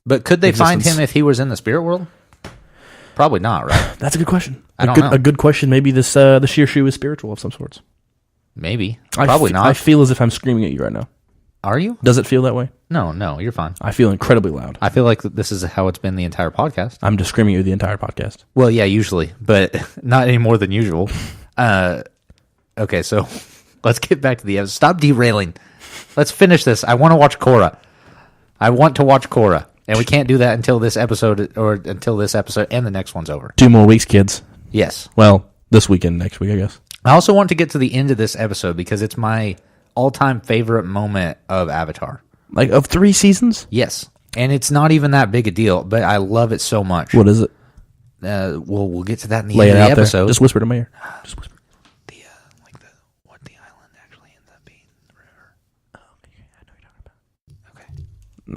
But could they find him if he was in the spirit world? Probably not, right? That's a good question. I don't know. A good question. Maybe the Shearshoe is spiritual of some sorts. Maybe. Probably not. I feel as if I'm screaming at you right now. Are you? Does it feel that way? No, you're fine. I feel incredibly loud. I feel like this is how it's been the entire podcast. I'm just screaming at you the entire podcast. Well, yeah, usually, but not any more than usual. Okay, so let's get back to the episode. Stop derailing. Let's finish this. I want to watch Korra. And we can't do that until this episode and the next one's over. 2 more weeks, kids. Yes. Well, this weekend, next week, I guess. I also want to get to the end of this episode because it's my all-time favorite moment of Avatar. Like, of 3 seasons? Yes. And it's not even that big a deal, but I love it so much. What is it? We'll get to that in the end of the episode. Just whisper to my ear. Just whisper. The island.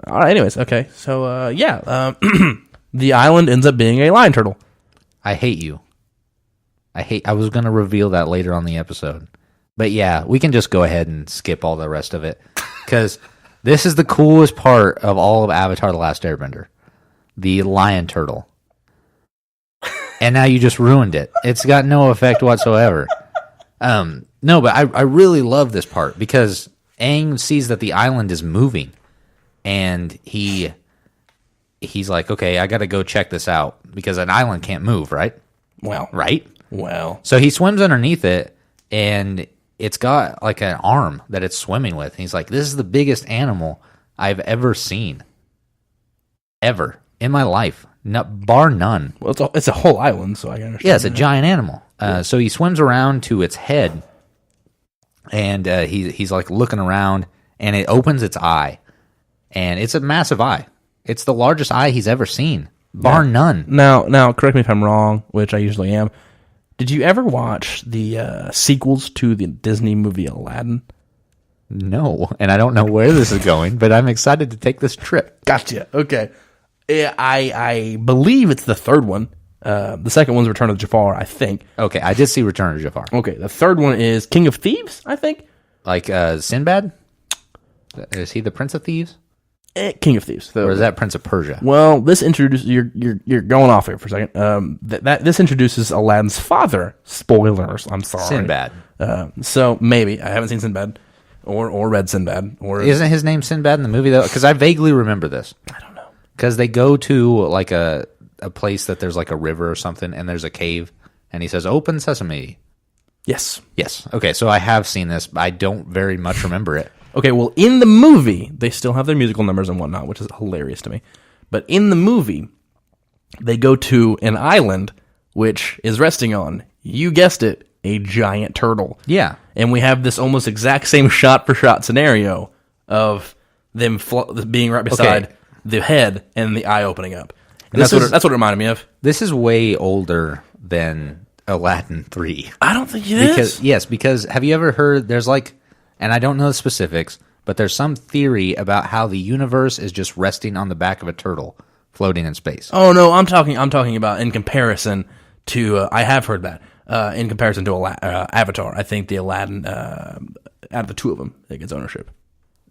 All right, anyways, okay. So, the island ends up being a lion turtle. I hate you. I was going to reveal that later on the episode. But yeah, we can just go ahead and skip all the rest of it. Because this is the coolest part of all of Avatar The Last Airbender. The lion turtle. And now you just ruined it. It's got no effect whatsoever. No, but I really love this part because Aang sees that the island is moving. And he's like, okay, I got to go check this out. Because an island can't move, right? Well. Right? Well. So he swims underneath it, and it's got like an arm that it's swimming with. And he's like, this is the biggest animal I've ever seen. Ever. In my life. Bar none. Well, it's a whole island, so I can understand. Yeah, it's a giant animal. So he swims around to its head, and he's like looking around, and it opens its eye. And it's a massive eye. It's the largest eye he's ever seen. Bar none. Now, correct me if I'm wrong, which I usually am. Did you ever watch the sequels to the Disney movie Aladdin? No, and I don't know where this is going, but I'm excited to take this trip. Gotcha. Okay. I believe it's the third one. The second one's Return of Jafar, I think. Okay, I did see Return of Jafar. Okay, the third one is King of Thieves, I think. Like Sinbad? Is he the Prince of Thieves? King of Thieves. Or is that Prince of Persia? Well, this introduces you're going off here for a second. This introduces Aladdin's father. Spoilers. I'm sorry. Sinbad. So maybe I haven't seen Sinbad or read Sinbad. Or isn't his name Sinbad in the movie though? Because I vaguely remember this. I don't know. Because they go to like a place that there's like a river or something, and there's a cave, and he says, "Open sesame." Yes. Yes. Okay, so I have seen this, but I don't very much remember it. Okay, well, in the movie, they still have their musical numbers and whatnot, which is hilarious to me. But in the movie, they go to an island, which is resting on, you guessed it, a giant turtle. Yeah. And we have this almost exact same shot-for-shot scenario of them being right beside the head and the eye opening up. And that's what it reminded me of. This is way older than Aladdin 3. I don't think it is. Because have you ever heard, there's like, and I don't know the specifics, but there's some theory about how the universe is just resting on the back of a turtle floating in space. Oh no, I'm talking about in comparison to. I have heard that in comparison to Avatar. I think the Aladdin, out of the two of them, it gets ownership.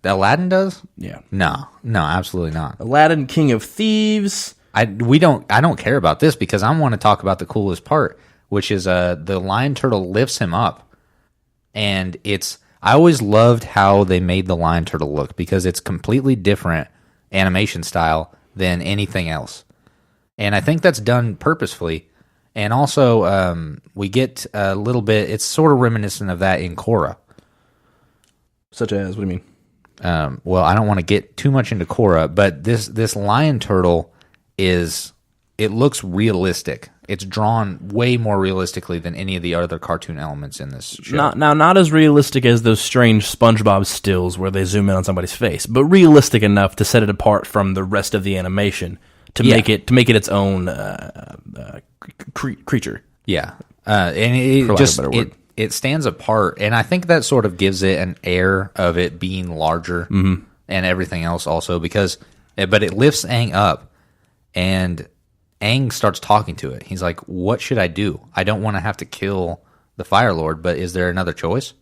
The Aladdin does? Yeah. No, absolutely not. Aladdin, King of Thieves. I don't care about this because I want to talk about the coolest part, which is the lion turtle lifts him up, and I always loved how they made the lion turtle look because it's completely different animation style than anything else. And I think that's done purposefully. And also, we get a little bit, it's sort of reminiscent of that in Korra. Such as, what do you mean? Well, I don't want to get too much into Korra, but this lion turtle it looks realistic. It's drawn way more realistically than any of the other cartoon elements in this show. Not as realistic as those strange SpongeBob stills where they zoom in on somebody's face, but realistic enough to set it apart from the rest of the animation to make it its own creature. Yeah, and it stands apart, and I think that sort of gives it an air of it being larger and everything else also but it lifts Aang up, and Aang starts talking to it. He's like, what should I do? I don't want to have to kill the Fire Lord, but is there another choice?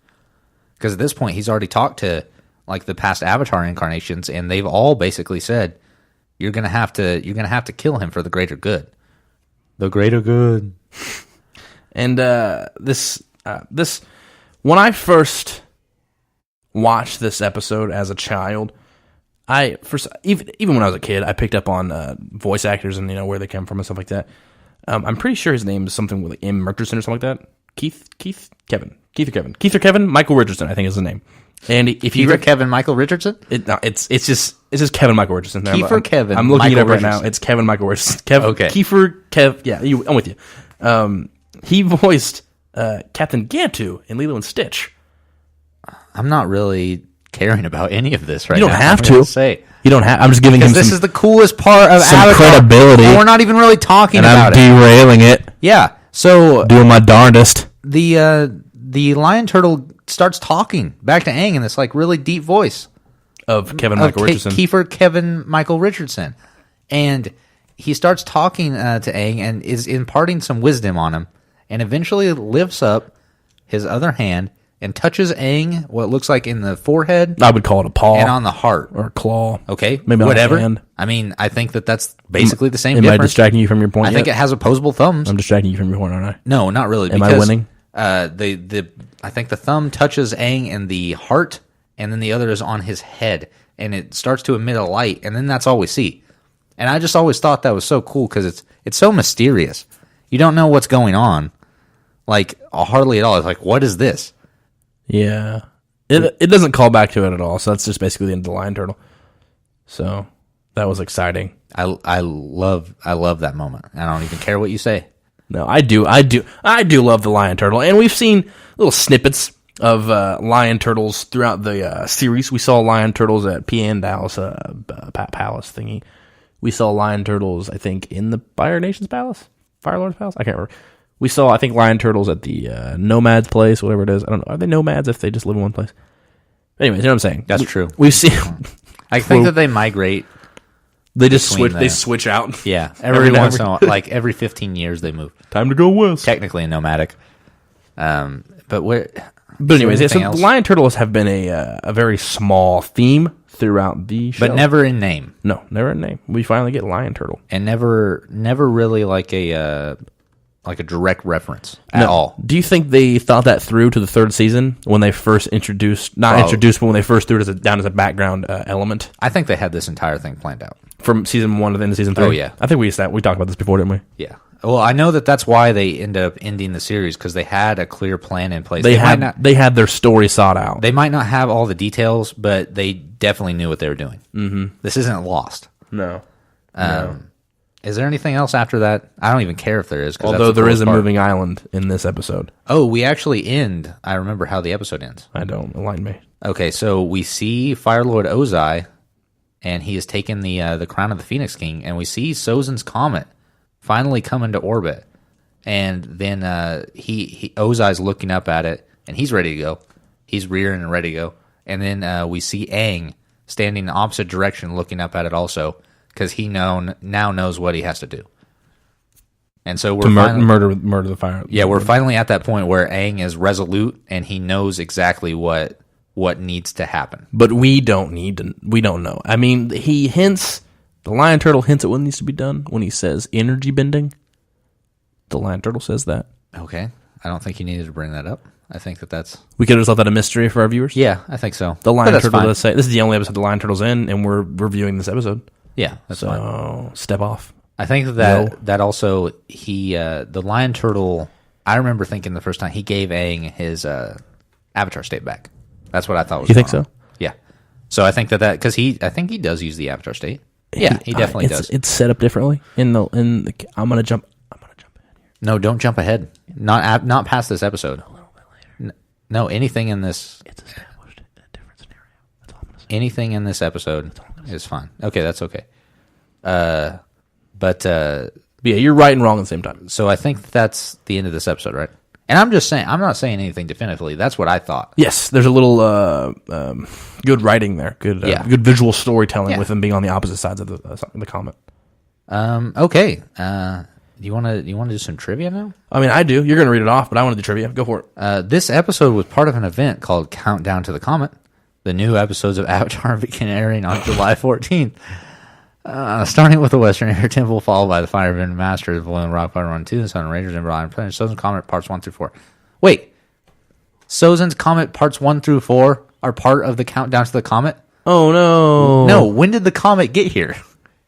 Because at this point, he's already talked to like the past Avatar incarnations, and they've all basically said, you're gonna have to kill him for the greater good. The greater good. And this when I first watched this episode as a child, even when I was a kid, I picked up on voice actors and where they come from and stuff like that. I'm pretty sure his name is something with like M. Richardson or something like that. Keith or Kevin Michael Richardson, I think is his name. And if you Kevin Michael Richardson, it's just Kevin Michael Richardson. Kevin. I'm looking Michael it up right Richardson. now. It's Kevin Michael Richardson. Okay. Yeah, I'm with you. He voiced Captain Gantu in Lilo and Stitch. I'm not really caring about any of this right now. You don't have to. You don't have. I'm just giving him this is the coolest part of some Avatar, credibility. and we're not even really talking about it. And I'm derailing it. Yeah. So doing my darndest. The lion turtle starts talking back to Aang in this like really deep voice. of Kevin Michael Richardson. Kiefer Kevin Michael Richardson. And he starts talking to Aang and is imparting some wisdom on him, and eventually lifts up his other hand and touches Aang, what looks like in the forehead. I would call it a paw. And on the heart. Or a claw. Okay, maybe whatever. On the hand. I mean, I think that's basically the same Am difference. I distracting you from your point I think it has opposable thumbs. I'm distracting you from your point, aren't I? No, not really. Am I winning? I think the thumb touches Aang in the heart, and then the other is on his head, and it starts to emit a light, and then that's all we see. And I just always thought that was so cool because it's so mysterious. You don't know what's going on, like hardly at all. It's like, what is this? Yeah, it doesn't call back to it at all. So that's just basically the end of the Lion Turtle. So that was exciting. I love that moment. I don't even care what you say. No, I do love the Lion Turtle, and we've seen little snippets of lion turtles throughout the series. We saw lion turtles at Piandal's palace thingy. We saw lion turtles, I think, in the Fire Nation's palace, Fire Lord's palace. I can't remember. We saw, I think, lion turtles at the Nomad's place, whatever it is. I don't know. Are they nomads if they just live in one place? Anyways, you know what I'm saying? That's true. We've seen. I think that they migrate. They just switch. They switch out. Yeah, every once in a while, like every 15 years, they move. Time to go west. Technically a nomadic. But anyways, yeah, so the lion turtles have been a very small theme throughout the show, but never in name. No, never in name. We finally get lion turtle, and never really like a direct reference at all. Do you think they thought that through to the third season when they first introduced, but when they first threw it down as a background element? I think they had this entire thing planned out from season 1 to the end of season 3. Oh yeah, I think we talked about this before, didn't we? Yeah. Well, I know that's why they end up ending the series, because they had a clear plan in place. They had their story sought out. They might not have all the details, but they definitely knew what they were doing. Mm-hmm. This isn't Lost. No. Is there anything else after that? I don't even care if there is. Although there is a moving island in this episode. Oh, we actually end. I remember how the episode ends. I don't. Enlighten me. Okay, so we see Fire Lord Ozai, and he has taken the crown of the Phoenix King, and we see Sozin's Comet finally come into orbit. And then Ozai's looking up at it, and he's ready to go. He's rearing and ready to go. And then we see Aang standing in the opposite direction looking up at it also, because he now knows what he has to do. And so we're murder the fire. Yeah, we're finally at that point where Aang is resolute, and he knows exactly what needs to happen. But we don't know. I mean, the lion turtle hints at what needs to be done when he says energy bending. The lion turtle says that. Okay. I don't think you needed to bring that up. I think that's... We could have just left that a mystery for our viewers. Yeah, I think so. The lion turtle does say... This is the only episode the lion turtle's in, and we're reviewing this episode. Yeah, that's fine. Step off. I think that also, the lion turtle... I remember thinking the first time he gave Aang his avatar state back. That's what I thought was You think so? Yeah. So I think that because I think he does use the avatar state. Yeah, he definitely does. It's set up differently. I'm gonna jump ahead here. No, don't jump ahead. Not past this episode. A little bit later. No, anything in this. It's established in a different scenario. That's all I'm gonna say. Anything in this episode is fine. Okay, that's okay. But yeah, you're right and wrong at the same time. So I think that's the end of this episode, right? And I'm just saying, I'm not saying anything definitively. That's what I thought. Yes, there's a little good writing there, good visual storytelling with them being on the opposite sides of the comet. Okay. Do you want to do some trivia now? I mean, I do. You're going to read it off, but I want to do trivia. Go for it. This episode was part of an event called Countdown to the Comet. The new episodes of Avatar began airing on July 14th. Starting with the Western Air Temple, followed by the Firebender Master, the Boiling Rock Fighter Run 2, the Sun Rangers, and Brian Planet, Sozin's Comet Parts 1 through 4. Wait, Sozin's Comet Parts 1 through 4 are part of the Countdown to the Comet? Oh, no. No, when did the comet get here?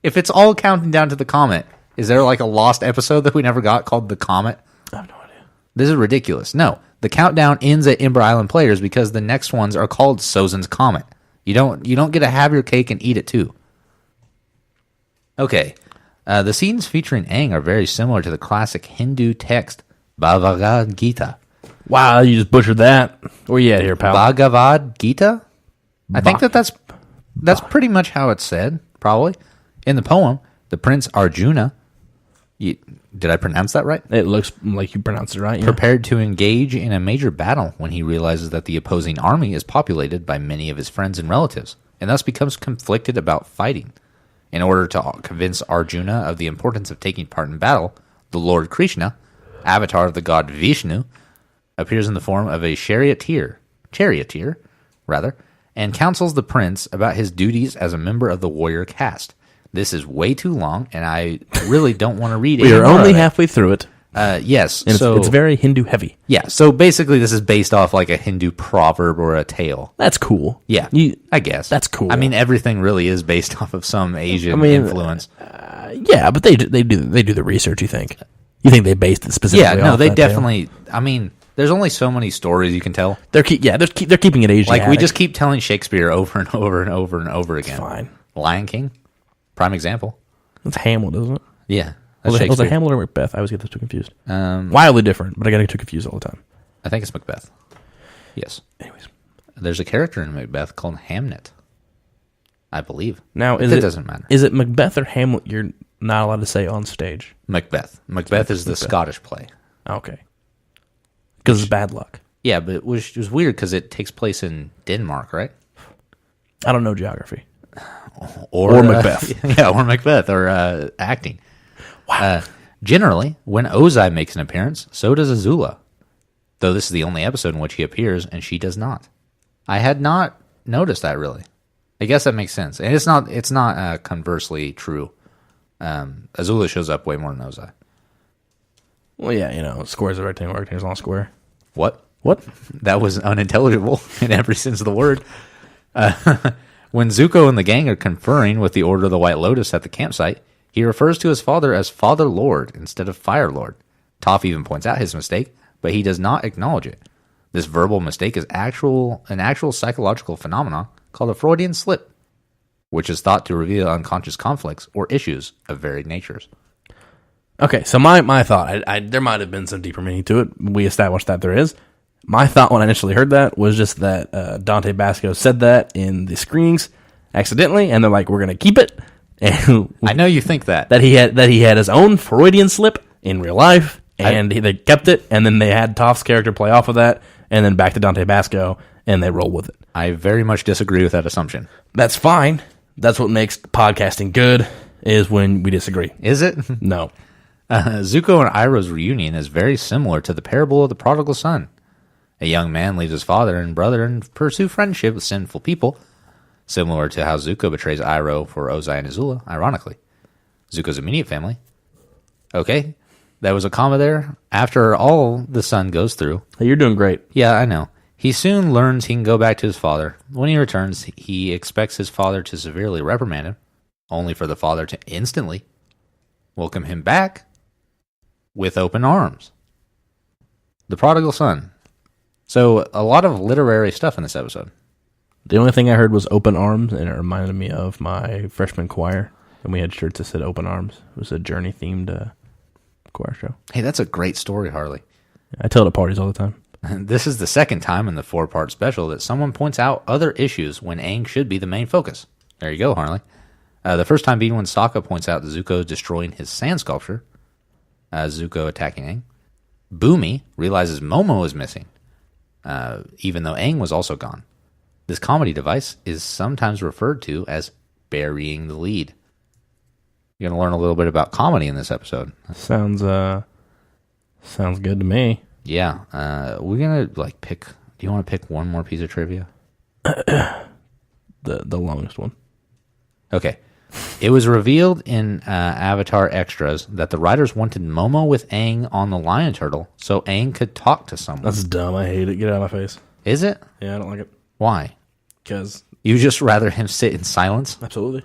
If it's all counting down to the comet, is there like a lost episode that we never got called The Comet? I have no idea. This is ridiculous. No, the countdown ends at Ember Island Players because the next ones are called Sozin's Comet. You don't get to have your cake and eat it too. Okay, the scenes featuring Aang are very similar to the classic Hindu text Bhagavad Gita. Wow, you just butchered that. Where you at here, pal? Bhagavad Gita? I think that's pretty much how it's said, probably. In the poem, the Prince Arjuna, did I pronounce that right? It looks like you pronounced it right, yeah. Prepared to engage in a major battle when he realizes that the opposing army is populated by many of his friends and relatives. and thus becomes conflicted about fighting. In order to convince Arjuna of the importance of taking part in battle, the Lord Krishna, avatar of the god Vishnu, appears in the form of a charioteer, and counsels the prince about his duties as a member of the warrior caste. This is way too long, and I really don't want to read it. We are only halfway through it. Yes. And so it's very Hindu heavy. Yeah, so basically this is based off like a Hindu proverb or a tale. That's cool. Yeah, I guess. That's cool. I mean, everything really is based off of some Asian influence. Yeah, but they do the research, you think? You think they based it specifically off they that definitely... I mean, there's only so many stories you can tell. They're keeping it Asian. Like, we just keep telling Shakespeare over and over and over and over again. Fine. Lion King, prime example. That's Hamlet, isn't it? Yeah. Was it Hamlet or Macbeth? I always get those two confused. Wildly different, but I get it too confused all the time. I think it's Macbeth. Yes. Anyways. There's a character in Macbeth called Hamnet, I believe. Now, it doesn't matter. Is it Macbeth or Hamlet you're not allowed to say on stage? Macbeth. Macbeth is the Scottish play. Okay. Because it's bad luck. Yeah, but it was weird because it takes place in Denmark, right? I don't know geography. Or Macbeth. Or Macbeth, or acting. Wow. Generally, when Ozai makes an appearance, so does Azula. Though this is the only episode in which he appears, and she does not. I had not noticed that, really. I guess that makes sense. And it's not conversely true. Azula shows up way more than Ozai. Well, yeah, square is a rectangle, rectangle is not a square. What? What? That was unintelligible in every sense of the word. When Zuko and the gang are conferring with the Order of the White Lotus at the campsite, he refers to his father as Father Lord instead of Fire Lord. Toph even points out his mistake, but he does not acknowledge it. This verbal mistake is an actual psychological phenomenon called a Freudian slip, which is thought to reveal unconscious conflicts or issues of varied natures. Okay, so my thought, there might have been some deeper meaning to it. We established that there is. My thought when I initially heard that was just that Dante Basco said that in the screenings accidentally, and they're like, we're going to keep it. And I know you think that. That he had his own Freudian slip in real life, and they kept it, and then they had Toph's character play off of that, and then back to Dante Basco, and they roll with it. I very much disagree with that assumption. That's fine. That's what makes podcasting good, is when we disagree. Is it? No. Zuko and Iroh's reunion is very similar to the parable of the prodigal son. A young man leaves his father and brother and pursue friendship with sinful people, similar to how Zuko betrays Iroh for Ozai and Azula, ironically. Zuko's immediate family. Okay, that was a comma there. After all the son goes through... Hey, you're doing great. Yeah, I know. He soon learns he can go back to his father. When he returns, he expects his father to severely reprimand him, only for the father to instantly welcome him back with open arms. The prodigal son. So, a lot of literary stuff in this episode. The only thing I heard was open arms, and it reminded me of my freshman choir. And we had shirts that said open arms. It was a journey-themed choir show. Hey, that's a great story, Harley. I tell it at parties all the time. This is the second time in the 4-part special that someone points out other issues when Aang should be the main focus. There you go, Harley. The first time being when Sokka points out Zuko destroying his sand sculpture. Zuko attacking Aang. Boomy realizes Momo is missing, even though Aang was also gone. This comedy device is sometimes referred to as burying the lead. You're going to learn a little bit about comedy in this episode. Sounds good to me. Yeah. We're going to pick... Do you want to pick one more piece of trivia? The longest one. Okay. It was revealed in Avatar Extras that the writers wanted Momo with Aang on the lion turtle so Aang could talk to someone. That's dumb. I hate it. Get out of my face. Is it? Yeah, I don't like it. Why? Because... You just rather him sit in silence? Absolutely.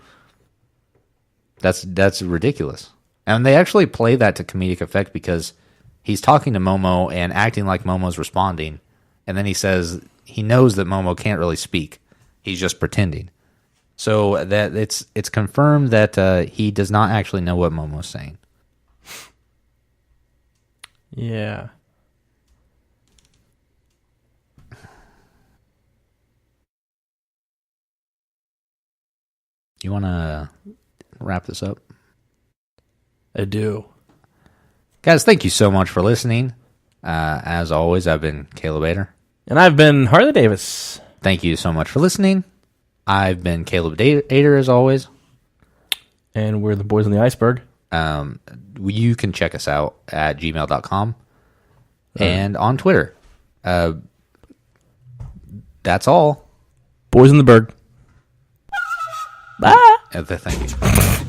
That's ridiculous. And they actually play that to comedic effect because he's talking to Momo and acting like Momo's responding. And then he says he knows that Momo can't really speak. He's just pretending. So that it's confirmed that he does not actually know what Momo's saying. Yeah. You want to wrap this up? I do. Guys, thank you so much for listening. As always, I've been Caleb Bader. And I've been Harley Davis. Thank you so much for listening. I've been Caleb Ader as always. And we're the Boys on the Iceberg. You can check us out at gmail.com and on Twitter. That's all. Boys in the Berg. Bye. Thank you.